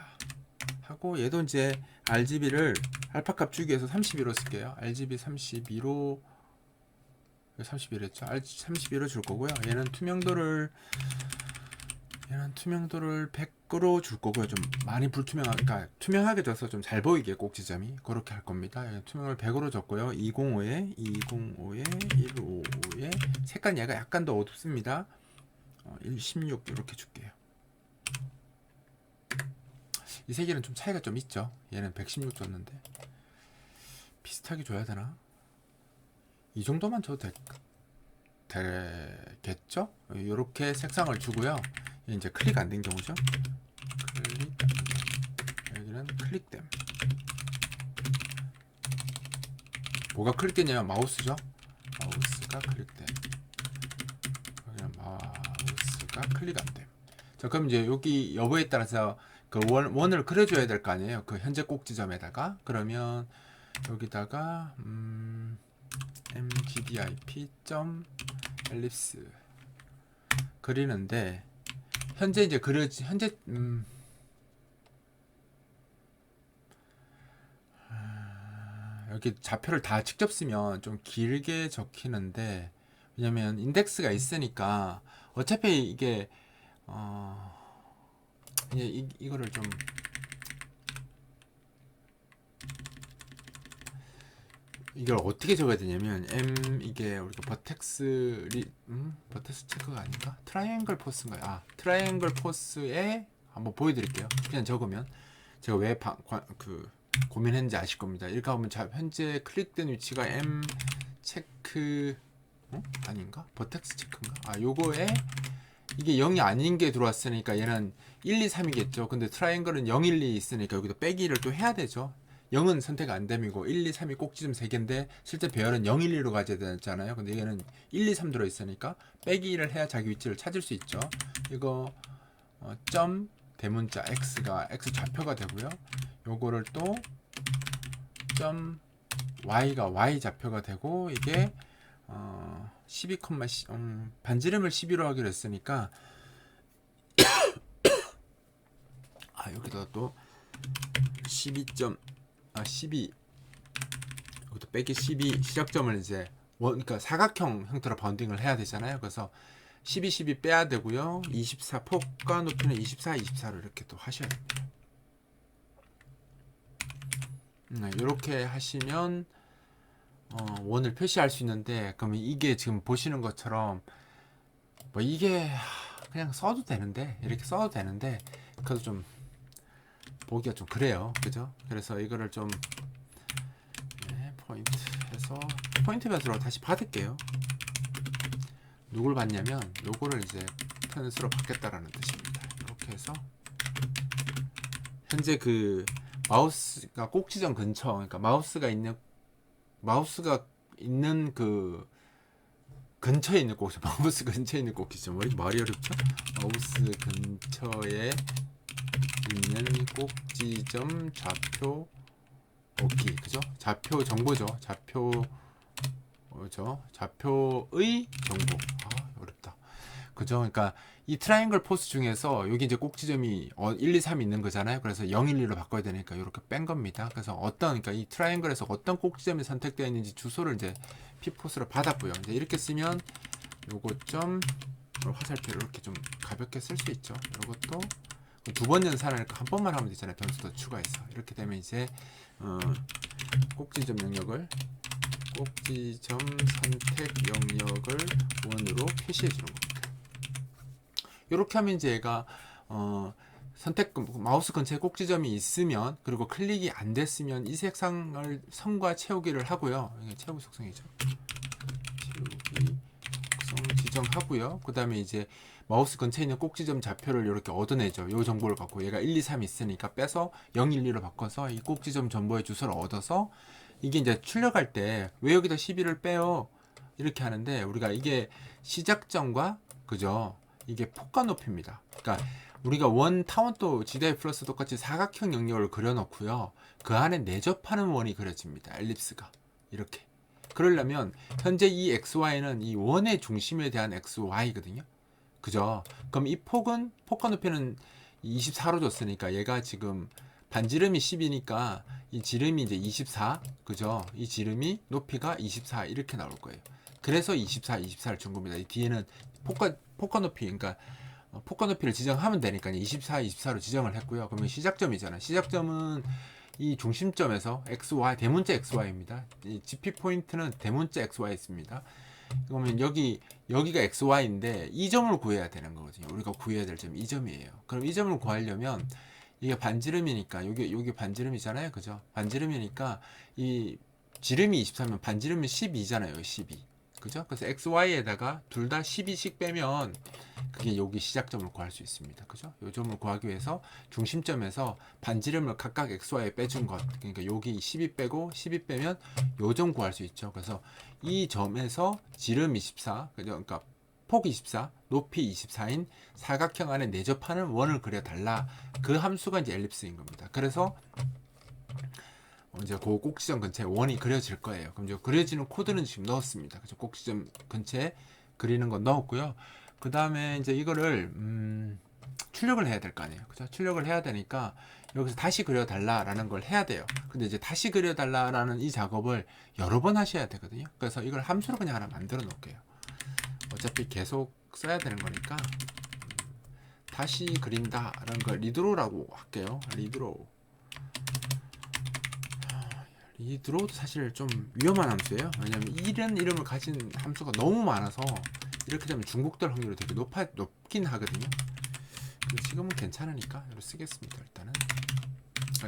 하고, 얘도 이제 RGB를 알파값 주기 위해서 32로 쓸게요. RGB 32로 31 했죠. 32로 줄 거고요. 얘는 투명도를 100으로 줄 거고요. 좀 많이 그러니까 투명하게 줘서 좀 잘 보이게 꼭지점이 그렇게 할 겁니다. 투명을 100으로 줬고요. 205에 155에 색깔 얘가 약간 더 어둡습니다. 116 이렇게 줄게요. 이 세 개는 좀 차이가 좀 있죠. 얘는 116 줬는데 비슷하게 줘야 되나? 이 정도만 줘도 되겠죠? 이렇게 색상을 주고요. 이제 클릭 안 된 경우죠. 여기는 클릭됨. 뭐가 클릭되냐면 마우스죠. 마우스가 클릭됨. 여기는 마우스가 클릭 안 됨. 자, 그럼 이제 여기 여부에 따라서 그 원을 그려줘야 될 거 아니에요. 그 현재 꼭지점에다가. 그러면 여기다가 mgdip.ellipse 그리는데, 현재 이제 여기 좌표를 다 직접 쓰면 좀 길게 적히는데, 왜냐면 인덱스가 있으니까 어차피 이게 이거를 좀 이걸 어떻게 적어야 되냐면 이게 우리가 버텍스 체크가 아닌가? 트라이앵글 포스인가요? 트라이앵글 포스에 한번 보여드릴게요. 그냥 적으면 제가 왜 고민했는지 아실 겁니다. 이렇게 하면 현재 클릭된 위치가 체크 아닌가? 버텍스 체크인가? 요거에 이게 0이 아닌 게 들어왔으니까 얘는 1, 2, 3이겠죠. 근데 트라이앵글은 0, 1, 2 있으니까 여기도 빼기를 또 해야 되죠. 0은 선택 안 됨이고 1, 2, 3이 꼭지점 3개인데 실제 배열은 0, 1, 2로 가져야 되잖아요. 근데 얘는 1, 2, 3 들어있으니까 빼기를 해야 자기 위치를 찾을 수 있죠. 이거 점 대문자 x가 x 좌표가 되고요. 요거를 또 점 y가 y 좌표가 되고 이게 12, 반지름을 12로 하기로 했으니까 여기다 또 12 여기도 빼기 12 시작점을 이제 그러니까 사각형 형태로 바운딩을 해야 되잖아요. 그래서 12 빼야 되고요. 24 폭과 높이는 24 24로 이렇게 또 하셔야 됩니다. 이렇게 하시면 원을 표시할 수 있는데, 그러면 이게 지금 보시는 것처럼 뭐 이게 그냥 써도 되는데, 이렇게 써도 되는데 그래도 좀 보기가 좀 그래요. 그죠? 그래서 이거를 좀 포인트 배수로 다시 받을게요. 누굴 받냐면 요거를 이제 편수로 받겠다라는 뜻입니다. 이렇게 해서 현재 그 마우스가 꼭지점 근처, 그러니까 마우스가 있는 그 근처에 있는 꼭지점, 마우스 근처에 있는 꼭지점, 말이 어렵죠? 마우스 근처에 있는 꼭지점 좌표 오키, 그죠? 좌표 정보죠. 좌표의 정보. 어렵다. 그죠? 그러니까 이 트라이앵글 포스 중에서 여기 이제 꼭지점이 1, 2, 3 있는 거잖아요. 그래서 0, 1, 2로 바꿔야 되니까 이렇게 뺀 겁니다. 그래서 그러니까 이 트라이앵글에서 어떤 꼭지점이 선택되어 있는지 주소를 이제 p포스로 받았고요. 이제 이렇게 쓰면 요거 점 화살표를 이렇게 좀 가볍게 쓸 수 있죠. 요것도 두 번 연산하니까 한 번만 하면 되잖아요. 변수 더 추가해서. 이렇게 되면 이제 꼭지점 선택 영역을 원으로 표시해 주는 겁니다. 이렇게 하면 이제 얘가 마우스 근처에 꼭지점이 있으면, 그리고 클릭이 안 됐으면 이 색상을 선과 채우기를 하고요. 이게 채우기 속성이죠. 채우기 속성 지정하고요. 그 다음에 이제 마우스 근처에 있는 꼭지점 좌표를 이렇게 얻어내죠. 이 정보를 갖고 얘가 1, 2, 3 있으니까 빼서 0, 1, 2로 바꿔서 이 꼭지점 정보의 주소를 얻어서, 이게 이제 출력할 때 왜 여기다 12를 빼요? 이렇게 하는데, 우리가 이게 시작점과, 그죠? 이게 폭과 높이입니다. 그러니까 우리가 원 타원도 GDI 플러스 똑같이 사각형 영역을 그려놓고요. 그 안에 내접하는 원이 그려집니다. 엘립스가. 이렇게. 그러려면 현재 이 XY는 이 원의 중심에 대한 XY거든요. 그죠? 그럼 이 폭과 높이는 24로 줬으니까 얘가 지금 반지름이 10이니까 이 지름이 이제 24, 그죠? 이 지름이 높이가 24 이렇게 나올 거예요. 그래서 24, 24를 준 겁니다. 이 뒤에는 폭과 높이, 그러니까 폭과 높이를 지정하면 되니까 24, 24로 지정을 했고요. 그러면 시작점이잖아요. 시작점은 이 중심점에서 XY, 대문자 XY입니다. 이 GP 포인트는 대문자 XY 있습니다. 그러면 여기가 XY인데 이 점을 구해야 되는 거거든요. 우리가 구해야 될 점이 이 점이에요. 그럼 이 점을 구하려면 이게 반지름이니까 여기 반지름이잖아요. 그죠? 반지름이니까 이 지름이 23면 반지름이 12잖아요. 12. 그죠? 그래서 XY에다가 둘 다 12씩 빼면 그게 여기 시작점을 구할 수 있습니다. 그죠? 요 점을 구하기 위해서 중심점에서 반지름을 각각 XY에 빼준 것. 그러니까 여기 12 빼고 12 빼면 요 점 구할 수 있죠. 그래서 이 점에서 지름 24, 그죠? 그러니까 폭 24, 높이 24인 사각형 안에 내접하는 원을 그려달라. 그 함수가 이제 엘립스인 겁니다. 그래서 이제 그 꼭지점 근처에 원이 그려질 거예요. 그럼 이제 그려지는 코드는 지금 넣었습니다. 그래서 꼭지점 근처에 그리는 건 넣었고요. 그 다음에 이제 이거를 출력을 해야 될 거 아니에요. 그죠? 출력을 해야 되니까 여기서 다시 그려달라라는 걸 해야 돼요. 근데 이제 다시 그려달라라는 이 작업을 여러 번 하셔야 되거든요. 그래서 이걸 함수로 그냥 하나 만들어 놓을게요. 어차피 계속 써야 되는 거니까 다시 그린다라는 걸 리드로라고 할게요. 리드로 이 드로우도 사실 좀 위험한 함수예요. 왜냐면 이런 이름을 가진 함수가 너무 많아서 이렇게 되면 중복될 확률이 되게 높긴 하거든요. 근데 지금은 괜찮으니까 이렇게 쓰겠습니다. 일단은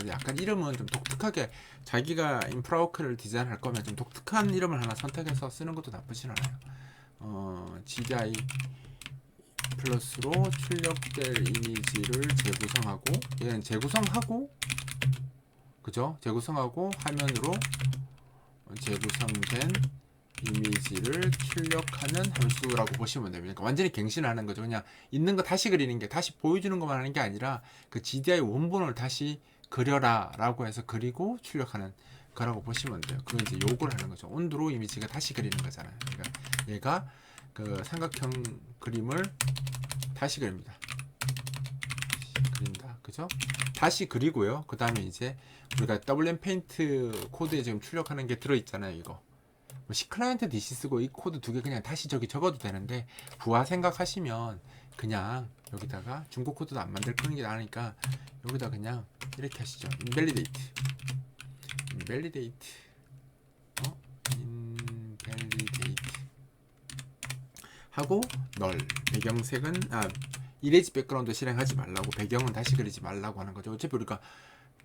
약간 이름은 좀 독특하게, 자기가 인프라워크를 디자인할 거면 좀 독특한 이름을 하나 선택해서 쓰는 것도 나쁘진 않아요. GDI 플러스로 출력될 이미지를 재구성하고, 얘는 재구성하고, 그죠? 재구성하고 화면으로 재구성된 이미지를 출력하는 함수라고 보시면 됩니다. 그러니까 완전히 갱신하는 거죠. 그냥 있는 거 다시 그리는 게, 다시 보여주는 것만 하는 게 아니라 그 GDI 원본을 다시 그려라 라고 해서 그리고 출력하는 거라고 보시면 돼요. 그건 이제 요걸 하는 거죠. 온드로 이미지가 다시 그리는 거잖아요. 그러니까 얘가 그 삼각형 그림을 다시 그립니다. 그린다. 그죠? 다시 그리고요. 그 다음에 이제 우리가 WM 페인트 코드에 지금 출력하는 게 들어있잖아요. 이거 C클라이언트 DC 쓰고 이 코드 두 개 그냥 다시 저기 적어도 되는데, 부하 생각하시면 그냥 여기다가 중고 코드도 안 만들 끄는 게 나으니까 여기다 그냥 이렇게 하시죠. invalidate 하고 null, 배경색은 이레지 백그라운드 실행하지 말라고, 배경은 다시 그리지 말라고 하는 거죠. 어차피 우리가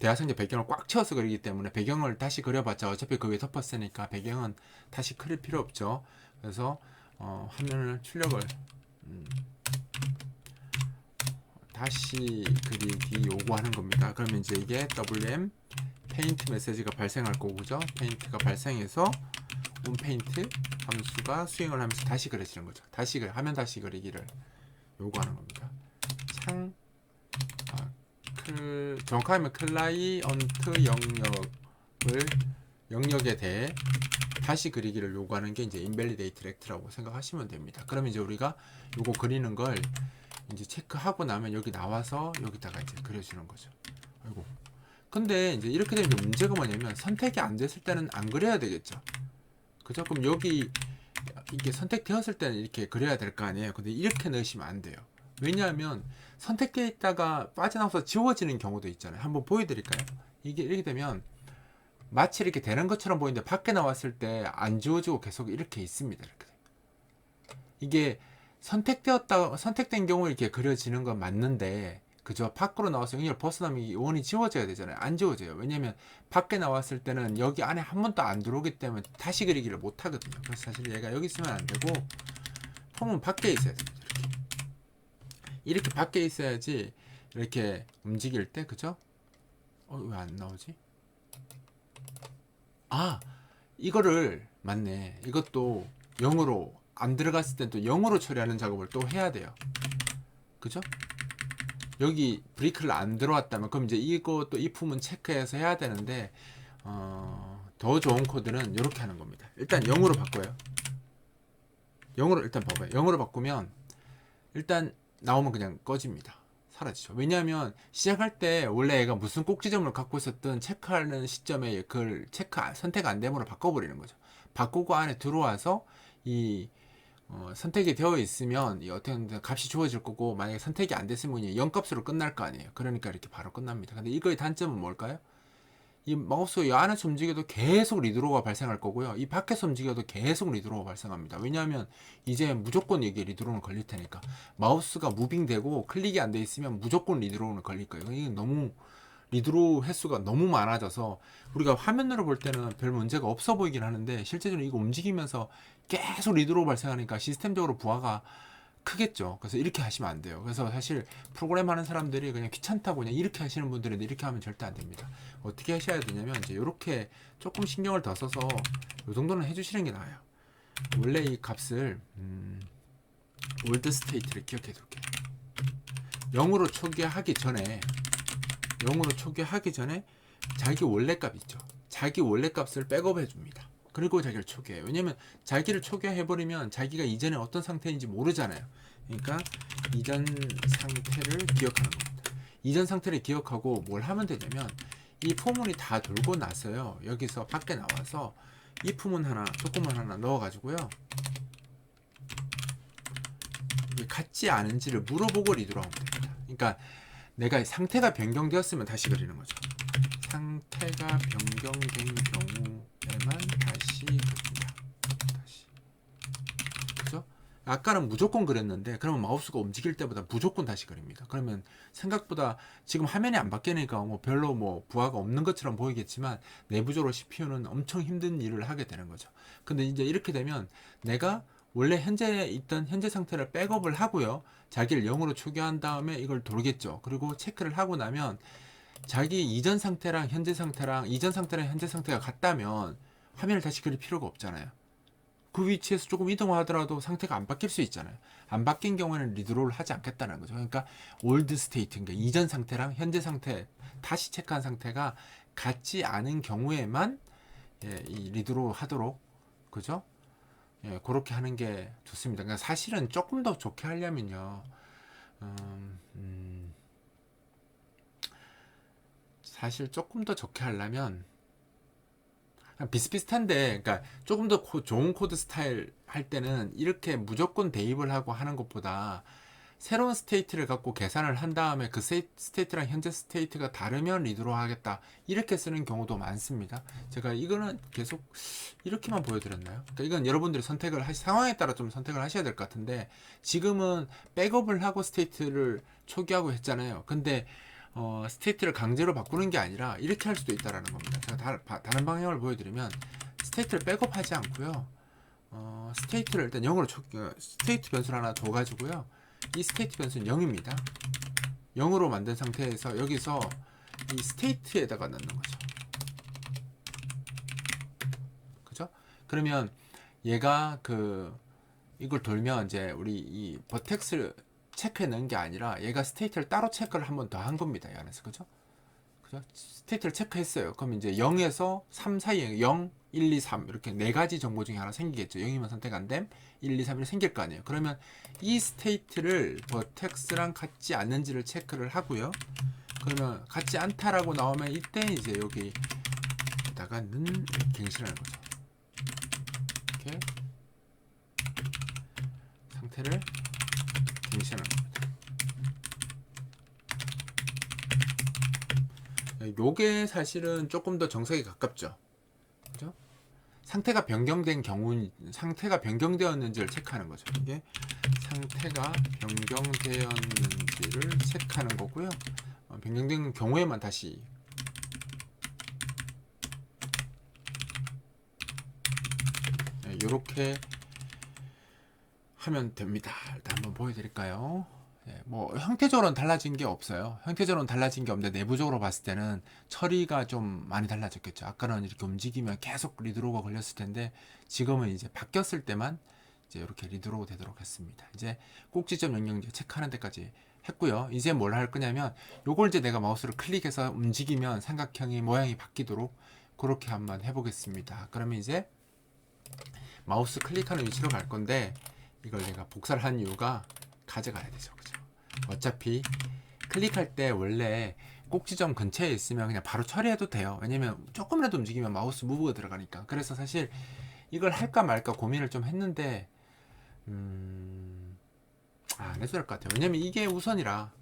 대화성제 배경을 꽉 채워서 그리기 때문에 배경을 다시 그려봤자 어차피 그 위에 덮었으니까 배경은 다시 그릴 필요 없죠. 그래서 화면을 출력을 다시 그리기 요구하는 겁니다. 그러면 이제 이게 WM 페인트 메시지가 발생할 거고, 그죠? 페인트가 발생해서 온페인트 함수가 수행을 하면서 다시 그려지는 거죠. 화면 다시 그리기를 요구하는 겁니다. 정확하면 클라이언트 영역에 대해 다시 그리기를 요구하는 게 이제 invalidate rect라고 생각하시면 됩니다. 그러면 이제 우리가 요거 그리는 걸 이제 체크하고 나면 여기 나와서 여기다가 이제 그려주는 거죠. 아이고. 근데 이제 이렇게 되면 문제가 뭐냐면, 선택이 안 됐을 때는 안 그려야 되겠죠. 그죠? 그럼 여기 이게 선택되었을 때는 이렇게 그려야 될 거 아니에요. 근데 이렇게 넣으시면 안 돼요. 왜냐하면 선택되어 있다가 빠져나와서 지워지는 경우도 있잖아요. 한번 보여드릴까요? 이게 이렇게 되면 마치 이렇게 되는 것처럼 보이는데 밖에 나왔을 때 안 지워지고 계속 이렇게 있습니다. 이렇게. 이게 선택된 경우에 이렇게 그려지는 건 맞는데, 그죠? 밖으로 나와서 영역을 벗어나면 이 원이 지워져야 되잖아요. 안 지워져요. 왜냐면 밖에 나왔을 때는 여기 안에 한 번도 안 들어오기 때문에 다시 그리기를 못 하거든요. 그래서 사실 얘가 여기 있으면 안 되고, 폼은 밖에 있어야 됩니다. 이렇게 밖에 있어야지 이렇게 움직일 때, 그죠? 왜 안 나오지? 이거를 맞네. 이것도 0으로 안 들어갔을 땐 또 0으로 처리하는 작업을 또 해야 돼요. 그죠? 여기 브레이크를 안 들어왔다면 그럼 이제 이것도 이 품은 체크해서 해야 되는데, 더 좋은 코드는 이렇게 하는 겁니다. 일단 0으로 바꿔요. 0으로 일단 봐봐요. 0으로 바꾸면 일단 나오면 그냥 꺼집니다. 사라지죠. 왜냐하면 시작할 때 원래 얘가 무슨 꼭지점을 갖고 있었든 체크하는 시점에 그걸 선택 안 됨으로 바꿔버리는 거죠. 바꾸고 안에 들어와서 이 선택이 되어 있으면 이 어떻게 값이 주어질 거고, 만약에 선택이 안 됐으면 0값으로 끝날 거 아니에요. 그러니까 이렇게 바로 끝납니다. 근데 이거의 단점은 뭘까요? 이 마우스 이 안에서 움직여도 계속 리드로우가 발생할 거고요. 이 밖에서 움직여도 계속 리드로우가 발생합니다. 왜냐하면 이제 무조건 이게 리드로우는 걸릴 테니까. 마우스가 무빙되고 클릭이 안 돼 있으면 무조건 리드로우는 걸릴 거예요. 이게 너무 리드로우 횟수가 너무 많아져서 우리가 화면으로 볼 때는 별 문제가 없어 보이긴 하는데, 실제적으로 이거 움직이면서 계속 리드로우 발생하니까 시스템적으로 부하가 크겠죠. 그래서 이렇게 하시면 안 돼요. 그래서 사실 프로그램 하는 사람들이 그냥 귀찮다고 그냥 이렇게 하시는 분들인데, 이렇게 하면 절대 안 됩니다. 어떻게 하셔야 되냐면 이제 이렇게 조금 신경을 더 써서 이 정도는 해주시는 게 나아요. 원래 이 값을 올드 스테이트를 기억해 둘게요. 0으로 초기화하기 전에 자기 원래 값 있죠. 자기 원래 값을 백업해 줍니다. 그리고 자기를 초기화해요. 왜냐면 자기를 초기화해버리면 자기가 이전에 어떤 상태인지 모르잖아요. 그러니까 이전 상태를 기억하는 겁니다. 이전 상태를 기억하고 뭘 하면 되냐면, 이 포문이 다 돌고 나서요, 여기서 밖에 나와서 이 포문 조금만 하나 넣어가지고요, 이게 같지 않은지를 물어보고 리드로 하면 됩니다. 그러니까 내가 상태가 변경되었으면 다시 그리는 거죠. 상태가 변경된 경우에만 다시 그립니다. 다시. 그죠? 아까는 무조건 그랬는데 그러면 마우스가 움직일 때보다 무조건 다시 그립니다. 그러면 생각보다 지금 화면이 안 바뀌니까 뭐 별로 뭐 부하가 없는 것처럼 보이겠지만 내부적으로 CPU는 엄청 힘든 일을 하게 되는 거죠. 근데 이제 이렇게 되면 내가 원래 현재 있던 현재 상태를 백업을 하고요. 자기를 0으로 초기화한 다음에 이걸 돌겠죠. 그리고 체크를 하고 나면 자기 이전 상태랑 현재 상태랑 이전 상태랑 현재 상태가 같다면 화면을 다시 그릴 필요가 없잖아요. 그 위치에서 조금 이동하더라도 상태가 안 바뀔 수 있잖아요. 안 바뀐 경우에는 리드로우를 하지 않겠다는 거죠. 그러니까 올드 스테이트, 그러니까 이전 상태랑 현재 상태 다시 체크한 상태가 같지 않은 경우에만 이 리드로우 하도록, 그죠? 그렇게 하는 게 좋습니다. 그러니까 사실은 조금 더 좋게 하려면요. 사실 조금 더 좋게 하려면 비슷비슷한데, 그러니까 조금 더 좋은 코드 스타일 할 때는 이렇게 무조건 대입을 하고 하는 것보다 새로운 스테이트를 갖고 계산을 한 다음에 그 스테이트랑 현재 스테이트가 다르면 리드로 하겠다, 이렇게 쓰는 경우도 많습니다. 제가 이거는 계속 이렇게만 보여드렸나요? 그러니까 이건 여러분들이 선택을 상황에 따라 좀 선택을 하셔야 될 것 같은데, 지금은 백업을 하고 스테이트를 초기화하고 했잖아요. 근데 스테이트를 강제로 바꾸는 게 아니라 이렇게 할 수도 있다라는 겁니다. 제가 다른 방향을 보여드리면, 스테이트를 백업하지 않고요. 스테이트를 일단 0으로 스테이트 변수를 하나 둬가지고요. 이 스테이트 변수는 0입니다. 0으로 만든 상태에서 여기서 이 스테이트에다가 넣는 거죠. 그죠? 그러면 얘가 이걸 돌면 이제 우리 이 버텍스를 체크해 넣은 게 아니라 얘가 스테이트를 따로 체크를 한 번 더 한 겁니다. 이 안에서. 그죠? 스테이트를 체크했어요. 그럼 이제 0에서 3 사이에 0, 1, 2, 3 이렇게 네 가지 정보 중에 하나 생기겠죠. 0이면 선택 안 됨, 1, 2, 3이 생길 거 아니에요. 그러면 이 스테이트를 버텍스랑 같지 않는지를 체크를 하고요. 그러면 같지 않다라고 나오면 이때 이제 여기다가는 갱신하는 거죠. 이렇게 상태를 갱신하는 겁니다. 요게 사실은 조금 더 정석에 가깝죠. 그죠? 상태가 변경되었는지를 체크하는 거죠. 이게 상태가 변경되었는지를 체크하는 거고요. 변경된 경우에만 다시 이렇게 하면 됩니다. 일단 한번 보여드릴까요? 뭐 형태적으로는 달라진 게 없어요. 형태적으로는 달라진 게 없는데 내부적으로 봤을 때는 처리가 좀 많이 달라졌겠죠. 아까는 이렇게 움직이면 계속 리드로우가 걸렸을 텐데 지금은 이제 바뀌었을 때만 이제 이렇게 리드로우 되도록 했습니다. 이제 꼭지점 영역제 체크하는 데까지 했고요. 이제 뭘 할 거냐면 요걸 이제 내가 마우스를 클릭해서 움직이면 삼각형의 모양이 바뀌도록 그렇게 한번 해보겠습니다. 그러면 이제 마우스 클릭하는 위치로 갈 건데 이걸 내가 복사를 한 이유가 가져가야 되죠. 그죠? 어차피 클릭할 때 원래 꼭지점 근처에 있으면 그냥 바로 처리해도 돼요. 왜냐면 조금이라도 움직이면 마우스 무브가 들어가니까. 그래서 사실 이걸 할까 말까 고민을 좀 했는데 안 해도 될 것 같아요. 왜냐면 이게 우선이라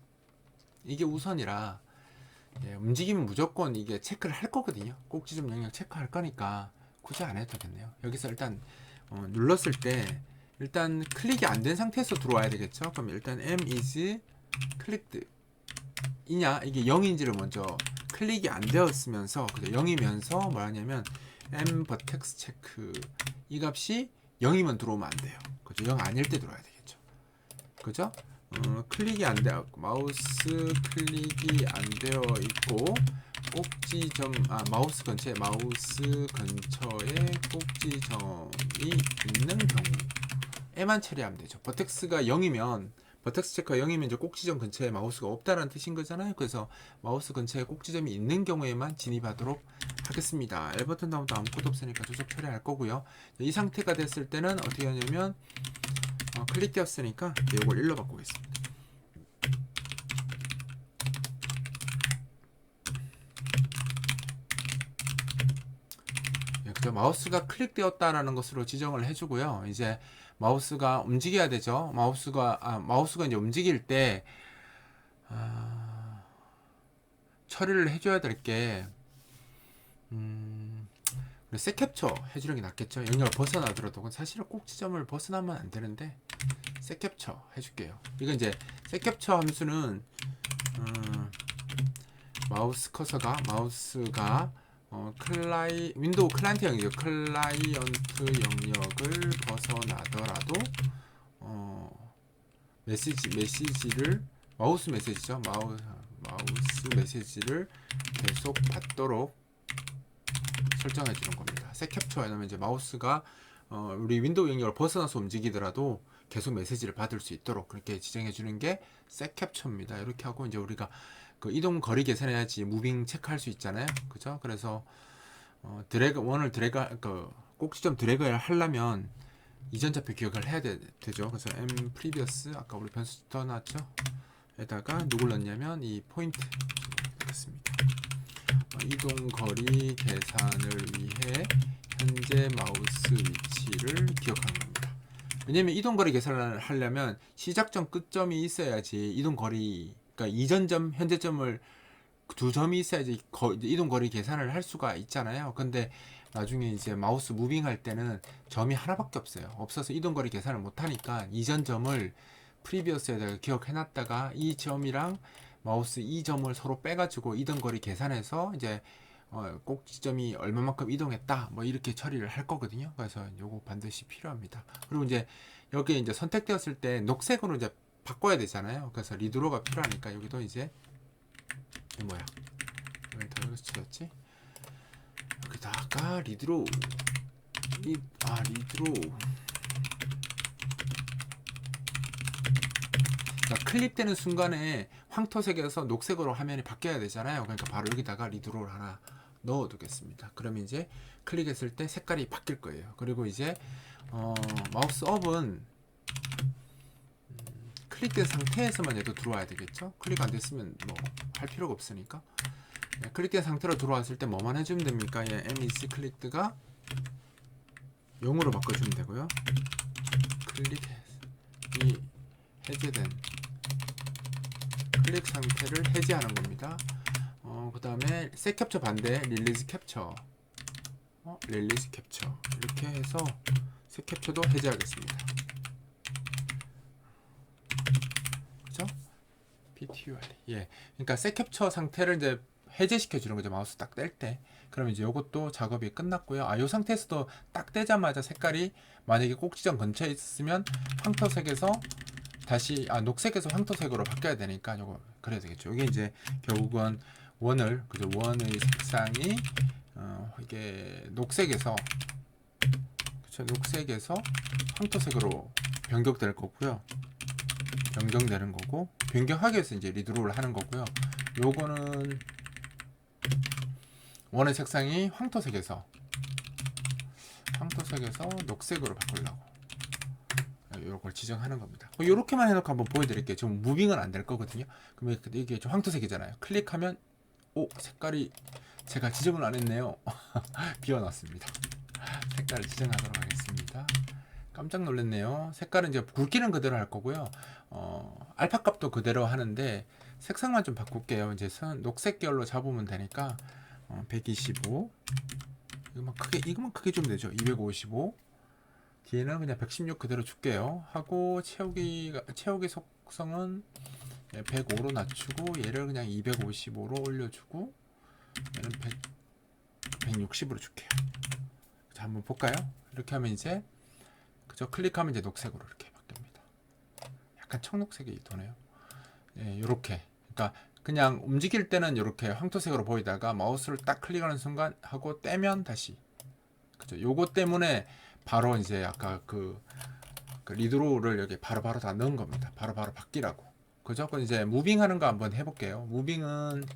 움직이면 무조건 이게 체크를 할 거거든요. 꼭지점 영역 체크할 거니까 굳이 안 해도 되겠네요. 여기서 일단 눌렀을 때 일단 클릭이 안 된 상태에서 들어와야 되겠죠. 그럼 일단 m is clicked 이냐, 이게 0인지를 먼저 클릭이 안 되었으면서 0이면서 뭐하냐면 m vertex 체크 이 값이 0이면 들어오면 안 돼요. 그죠? 0 아닐 때 들어와야 되겠죠. 그죠? 클릭이 안 되어 마우스 클릭이 안 되어 있고 꼭지점 마우스 근처에 꼭지점이 있는 경우에만 처리하면 되죠. 버텍스가 0이면 버텍스 체크가 0이면 이제 꼭지점 근처에 마우스가 없다는 뜻인 거잖아요. 그래서 마우스 근처에 꼭지점이 있는 경우에만 진입하도록 하겠습니다. L 버튼 다음도 아무것도 없으니까 조작 처리할 거고요. 이 상태가 됐을 때는 어떻게 하냐면 클릭되었으니까 이걸 1로 바꾸겠습니다. 마우스가 클릭되었다라는 것으로 지정을 해주고요. 이제 마우스가 움직여야 되죠. 마우스가 이제 움직일 때 처리를 해줘야 될 게 음, 색 캡처 해주는 게 낫겠죠. 영역을 벗어나더라도 사실은 꼭 지점을 벗어나면 안 되는데 색 캡처 해줄게요. 이건 이제 색 캡처 함수는 마우스가 윈도우 클라이언트 영역이죠. 클라이언트 영역을 벗어나더라도 메시지를 마우스 메시지죠. 마우스 메시지를 계속 받도록 설정해 주는 겁니다. 색 캡처에 넣으면 이제 마우스가 우리 윈도우 영역을 벗어나서 움직이더라도 계속 메시지를 받을 수 있도록 그렇게 지정해 주는 게 색 캡처입니다. 이렇게 하고 이제 우리가 그 이동 거리 계산해야지 무빙 체크할 수 있잖아요. 그죠? 그래서 꼭지점 드래그를 하려면 이전 좌표 기억을 해야 되죠. 그래서 previous 아까 우리 변수 떠났죠. 에다가 누굴 넣냐면 이 포인트 되겠습니다. 이동 거리 계산을 위해 현재 마우스 위치를 기억하는 겁니다. 왜냐면 이동 거리 계산을 하려면 시작점 끝점이 있어야지 이동 거리 그러니까 이전점 현재점을 두 점이 있어야지 이동 거리 계산을 할 수가 있잖아요. 근데 나중에 이제 마우스 무빙 할 때는 점이 하나밖에 없어서 이동 거리 계산을 못 하니까 이전 점을 프리비어스에다가 기억해 놨다가 이 점이랑 마우스 이 점을 서로 빼가지고 이동 거리 계산해서 이제 꼭지점이 얼마만큼 이동했다 뭐 이렇게 처리를 할 거거든요. 그래서 요거 반드시 필요합니다. 그리고 이제 여기에 이제 선택되었을 때 녹색으로 이제 바꿔야 되잖아요. 그래서 리드로가 필요하니까 여기도 이제 뭐야? 더 여기서 치웠지? 여기다가 리드로 그러니까 클릭되는 순간에 황토색에서 녹색으로 화면이 바뀌어야 되잖아요. 그러니까 바로 여기다가 리드로를 하나 넣어 두겠습니다. 그러면 이제 클릭했을 때 색깔이 바뀔 거예요. 그리고 이제 마우스 업은 클릭된 상태에서만 얘도 들어와야 되겠죠. 클릭 안 됐으면 뭐 할 필요가 없으니까. 네, 클릭된 상태로 들어왔을 때 뭐만 해주면 됩니까? 예, m is clicked가 0으로 바꿔주면 되고요. 클릭이 해제된 클릭 상태를 해제하는 겁니다. 그 다음에 색 캡처 반대 릴리즈 캡처 이렇게 해서 색 캡처도 해제하겠습니다. 그죠? PTUR 예, 그러니까 색 캡처 상태를 이제 해제시켜 주는 거죠. 마우스 딱 뗄 때. 그러면 이제 이것도 작업이 끝났고요. 이 상태에서도 딱 떼자마자 색깔이 만약에 꼭지점 근처에 있으면 황토색에서 다시 녹색에서 황토색으로 바뀌어야 되니까 요거 그래야 되겠죠. 이게 이제 결국은 원의 색상이 이게 녹색에서 그쵸, 녹색에서 황토색으로 변경될 거고요. 변경되는 거고 변경하기 위해서 이제 리드로우를 하는 거고요. 요거는 원의 색상이 황토색에서 녹색으로 바꾸려고 이걸 지정하는 겁니다. 이렇게만 해놓고 한번 보여드릴게요. 지금 무빙은 안 될 거거든요. 그러면 이게 좀 황토색이잖아요. 클릭하면 색깔이 제가 지정을 안 했네요. 비워놨습니다. 색깔을 지정하도록 하겠습니다. 깜짝 놀랐네요. 색깔은 이제 굵기는 그대로 할 거고요. 알파 값도 그대로 하는데 색상만 좀 바꿀게요. 이제 녹색 계열로 잡으면 되니까 125 이거만 크게 주면 되죠. 255 뒤에는 그냥 116 그대로 줄게요. 하고 채우기 속성은 105로 낮추고 얘를 그냥 255로 올려주고 얘는 160으로 줄게요. 자, 한번 볼까요? 이렇게 하면 이제 그죠? 클릭하면 이제 녹색으로 이렇게 바뀝니다. 약간 청록색이 도네요. 예, 요렇게. 그러니까 그냥 움직일 때는 이렇게 황토색으로 보이다가 마우스를 딱 클릭하는 순간 하고 떼면 다시 그죠? 요거 때문에 바로 이제 아까 그 리드로우를 여기 바로바로 다 넣은 겁니다. 바로바로 바뀌라고. 그죠? 그럼 이제 무빙하는 거 한번 해볼게요. 무빙은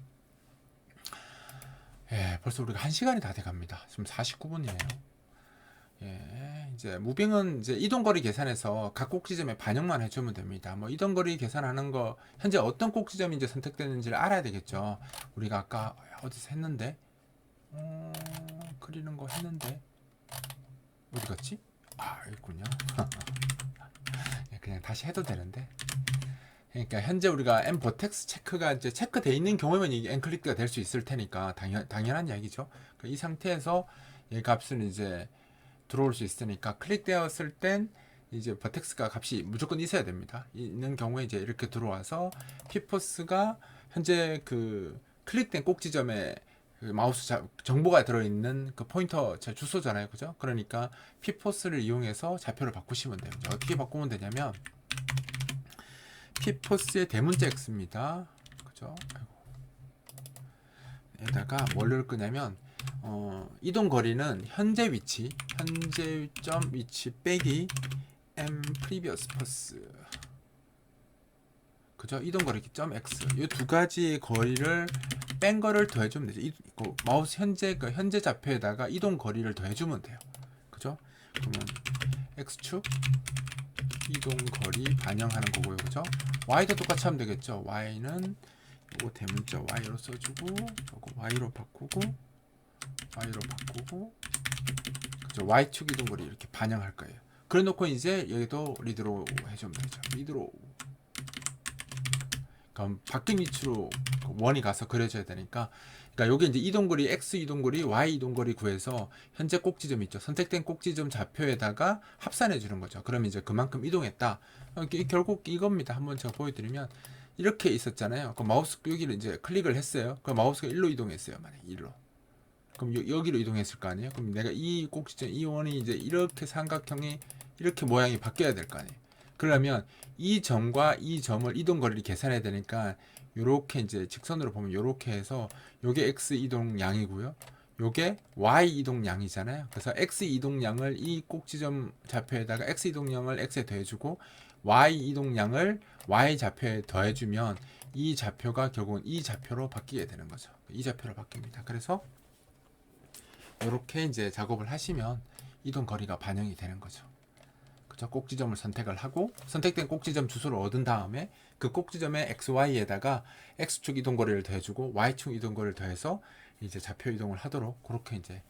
벌써 우리가 1시간이 다 돼갑니다. 지금 49분이에요. 예, 이제 무빙은 이제 이동거리 계산해서 각 꼭지점에 반영만 해주면 됩니다. 뭐 이동거리 계산하는 거 현재 어떤 꼭지점이 이제 선택되는지를 알아야 되겠죠. 우리가 아까 어디서 했는데 그리는 거 했는데 어디 갔지? 여기 있군요. 그냥 다시 해도 되는데 그러니까 현재 우리가 m 버텍스 체크가 이제 체크돼 있는 경우면 이게 n 클릭가 될 수 있을 테니까 당연한 이야기죠. 그러니까 이 상태에서 이 값은 이제 들어올 수 있으니까 클릭되었을 땐 이제 버텍스가 값이 무조건 있어야 됩니다. 있는 경우에 이제 이렇게 들어와서 피포스가 현재 그 클릭된 꼭 지점에 그 마우스 정보가 들어있는 그 포인터 제 주소잖아요, 그죠? 그러니까 피포스를 이용해서 좌표를 바꾸시면 돼요. 이제 어떻게 바꾸면 되냐면 피포스의 대문자 x입니다. 그죠? 에다가 뭘 넣을 거냐면 이동 거리는 현재 점 위치 빼기 m previous pass. 그죠? 이동 거리 점 x. 이 두 가지 거리를 뺀 거를 더해주면 되죠. 마우스 현재 좌표에다가 이동 거리를 더해주면 돼요. 그죠? 그러면 x축 이동 거리 반영하는 거고요. 그죠? y도 똑같이 하면 되겠죠. y는 요거 대문자 y로 써주고 요거 y로 바꾸고 그죠? y축 이동 거리 이렇게 반영할 거예요. 그래 놓고 이제 여기도 리드로 해주면 되죠. 리드로. 그럼 바뀐 위치로 원이 가서 그려져야 되니까, 그러니까 요게 이제 이동거리 x 이동거리 y 이동거리 구해서 현재 꼭지점 있죠. 선택된 꼭지점 좌표에다가 합산해 주는 거죠. 그러면 이제 그만큼 이동했다. 결국 이겁니다. 한번 제가 보여드리면 이렇게 있었잖아요. 그 마우스 여기를 이제 클릭을 했어요. 그 마우스가 1로 이동했어요. 만약 1로. 그럼 여기로 이동했을 거 아니에요. 그럼 내가 이 꼭지점 이 원이 이제 이렇게 삼각형이 이렇게 모양이 바뀌어야 될 거 아니에요. 그러면 이 점과 이 점을 이동 거리를 계산해야 되니까 요렇게 이제 직선으로 보면 요렇게 해서 요게 x 이동량이고요. 요게 y 이동량이잖아요. 그래서 x 이동량을 이 꼭지점 좌표에다가 x 이동량을 x에 더해주고 y 이동량을 y 좌표에 더해주면 이 좌표가 결국은 이 좌표로 바뀌게 되는 거죠. 이 좌표로 바뀝니다. 그래서 요렇게 이제 작업을 하시면 이동 거리가 반영이 되는 거죠. 그쵸? 꼭지점을 선택을 하고 선택된 꼭지점 주소를 얻은 다음에 그 꼭지점에 XY에다가 X축 이동거리를 더해주고 Y축 이동거리를 더해서 이제 좌표 이동을 하도록 그렇게 이제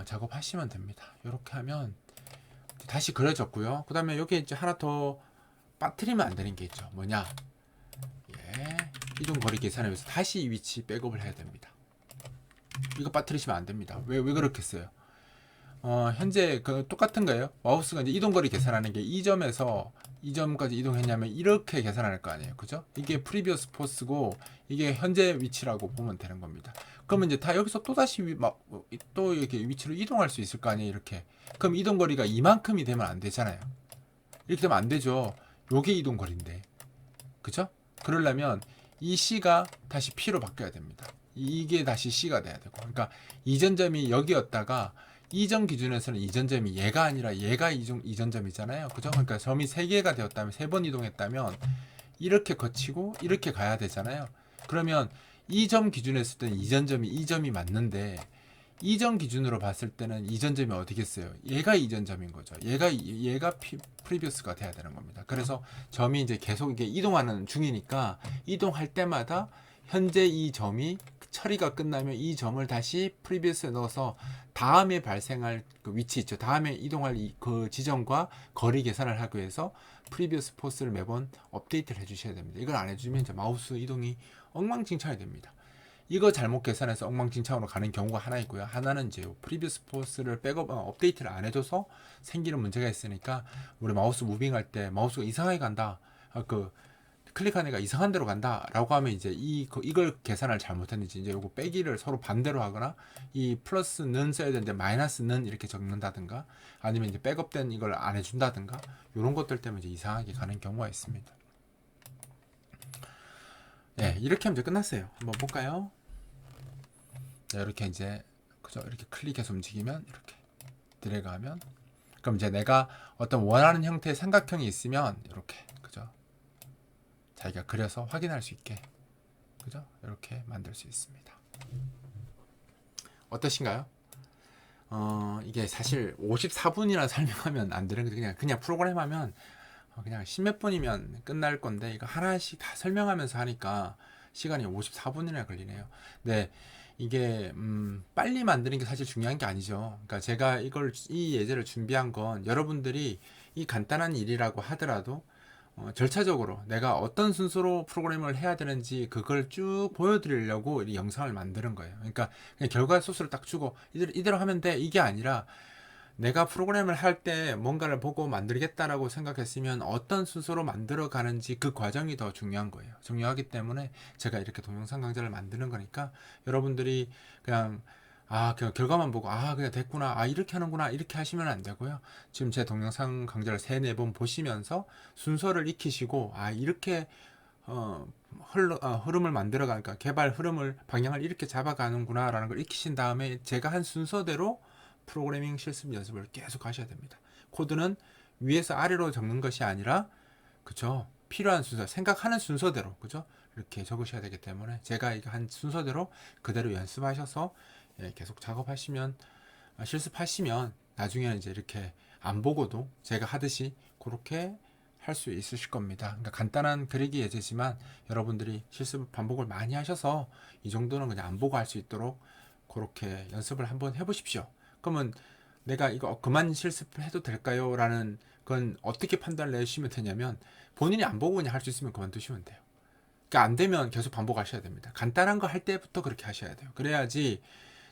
작업하시면 됩니다. 이렇게 하면 다시 그려졌고요. 그 다음에 여기 이제 하나 더 빠뜨리면 안 되는 게 있죠. 뭐냐? 예, 이동거리 계산을 위해서 다시 이 위치 백업을 해야 됩니다. 이거 빠뜨리시면 안 됩니다. 왜 그렇겠어요? 현재 그 똑같은 거예요. 마우스가 이제 이동거리 계산하는 게 이 점에서 이 점까지 이동했냐면 이렇게 계산할 거 아니에요. 그죠? 이게 프리비어스 포스고 이게 현재 위치라고 보면 되는 겁니다. 그러면 이제 다 여기서 또다시 또 이렇게 위치로 이동할 수 있을 거 아니에요. 이렇게. 그럼 이동거리가 이만큼이 되면 안 되잖아요. 이렇게 되면 안 되죠. 요게 이동거리인데. 그죠? 그러려면 이 C가 다시 P로 바뀌어야 됩니다. 이게 다시 C가 돼야 되고. 그러니까 이전 점이 여기였다가 이전 기준에서는 이전 점이 얘가 아니라 얘가 이전 점이잖아요. 그죠? 그러니까 점이 3개가 되었다면 3번 이동했다면 이렇게 거치고 이렇게 가야 되잖아요. 그러면 이 점 기준에 했을 때는 이전 점이 이 점이 맞는데 이전 기준으로 봤을 때는 이전 점이 어디겠어요? 얘가 이전 점인 거죠. 얘가 프리비어스가 돼야 되는 겁니다. 그래서 점이 이제 계속 이게 이동하는 중이니까 이동할 때마다 현재 이 점이 처리가 끝나면 이 점을 다시 프리비어스에 넣어서 다음에 발생할 그 위치 있죠. 다음에 이동할 그 지점과 거리 계산을 하기 위해서 프리비어스 포스를 매번 업데이트를 해주셔야 됩니다. 이걸 안 해주면 이제 마우스 이동이 엉망진창이 됩니다. 이거 잘못 계산해서 엉망진창으로 가는 경우가 하나 있고요. 하나는 이제 프리비어스 포스를 업데이트를 안 해줘서 생기는 문제가 있으니까 우리 마우스 무빙할 때 마우스가 이상하게 간다. 클릭한 애가 이상한 데로 간다 라고 하면 이제 이걸 계산을 잘못했는지 이제 요거 빼기를 서로 반대로 하거나 이 플러스는 써야 되는데 마이너스는 이렇게 적는다든가 아니면 이제 백업된 이걸 안 해준다든가 요런 것들 때문에 이제 이상하게 가는 경우가 있습니다. 예, 이렇게 하면 이제 끝났어요. 한번 볼까요? 자, 이렇게 이제 그죠? 이렇게 클릭해서 움직이면 이렇게 드래그하면 그럼 이제 내가 어떤 원하는 형태의 삼각형이 있으면 이렇게 그죠? 자기가 그려서 확인할 수 있게 그죠? 이렇게 만들 수 있습니다. 어떠신가요? 이게 사실 54분이나 설명하면 안 되는 게 그냥 프로그램 하면 그냥 10몇 분이면 끝날 건데 이거 하나씩 다 설명하면서 하니까 시간이 54분이나 걸리네요. 네, 이게 빨리 만드는 게 사실 중요한 게 아니죠. 그러니까 제가 이 예제를 준비한 건 여러분들이 이 간단한 일이라고 하더라도 절차적으로 내가 어떤 순서로 프로그램을 해야 되는지 그걸 쭉 보여드리려고 이 영상을 만드는 거예요. 그러니까 그냥 결과 소스를 딱 주고 이대로 하면 돼 이게 아니라 내가 프로그램을 할 때 뭔가를 보고 만들겠다라고 생각했으면 어떤 순서로 만들어 가는지 그 과정이 더 중요한 거예요. 중요하기 때문에 제가 이렇게 동영상 강좌를 만드는 거니까 여러분들이 그냥 그냥 결과만 보고 그냥 됐구나, 이렇게 하는구나, 이렇게 하시면 안 되고요. 지금 제 동영상 강좌를 3-4번 보시면서 순서를 익히시고 이렇게 어, 흐름을 만들어가니까 개발 흐름을 방향을 이렇게 잡아가는구나라는 걸 익히신 다음에 제가 한 순서대로 프로그래밍 실습 연습을 계속 하셔야 됩니다. 코드는 위에서 아래로 적는 것이 아니라 그죠? 필요한 순서, 생각하는 순서대로 그죠? 이렇게 적으셔야 되기 때문에 제가 이거 한 순서대로 그대로 연습하셔서 계속 작업하시면 실습하시면 나중에는 이제 이렇게 안 보고도 제가 하듯이 그렇게 할 수 있으실 겁니다. 그러니까 간단한 그리기 예제지만 여러분들이 실습 반복을 많이 하셔서 이 정도는 그냥 안 보고 할 수 있도록 그렇게 연습을 한번 해보십시오. 그러면 내가 이거 그만 실습해도 될까요? 라는 건 어떻게 판단을 내시면 되냐면 본인이 안 보고 그냥 할 수 있으면 그만두시면 돼요. 그러니까 안 되면 계속 반복하셔야 됩니다. 간단한 거 할 때부터 그렇게 하셔야 돼요. 그래야지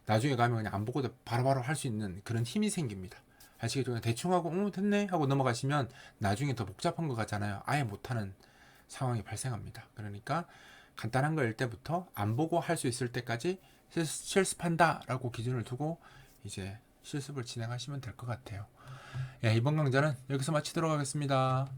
나중에 가면 그냥 안 보고도 바로바로 할 수 있는 그런 힘이 생깁니다. 아시겠죠? 그냥 대충 하고 됐네 하고 넘어가시면 나중에 더 복잡한 거 같잖아요. 아예 못하는 상황이 발생합니다. 그러니까 간단한 거일 때부터 안 보고 할 수 있을 때까지 실습한다라고 기준을 두고 이제 실습을 진행하시면 될 것 같아요. 이번 강좌는 여기서 마치도록 하겠습니다.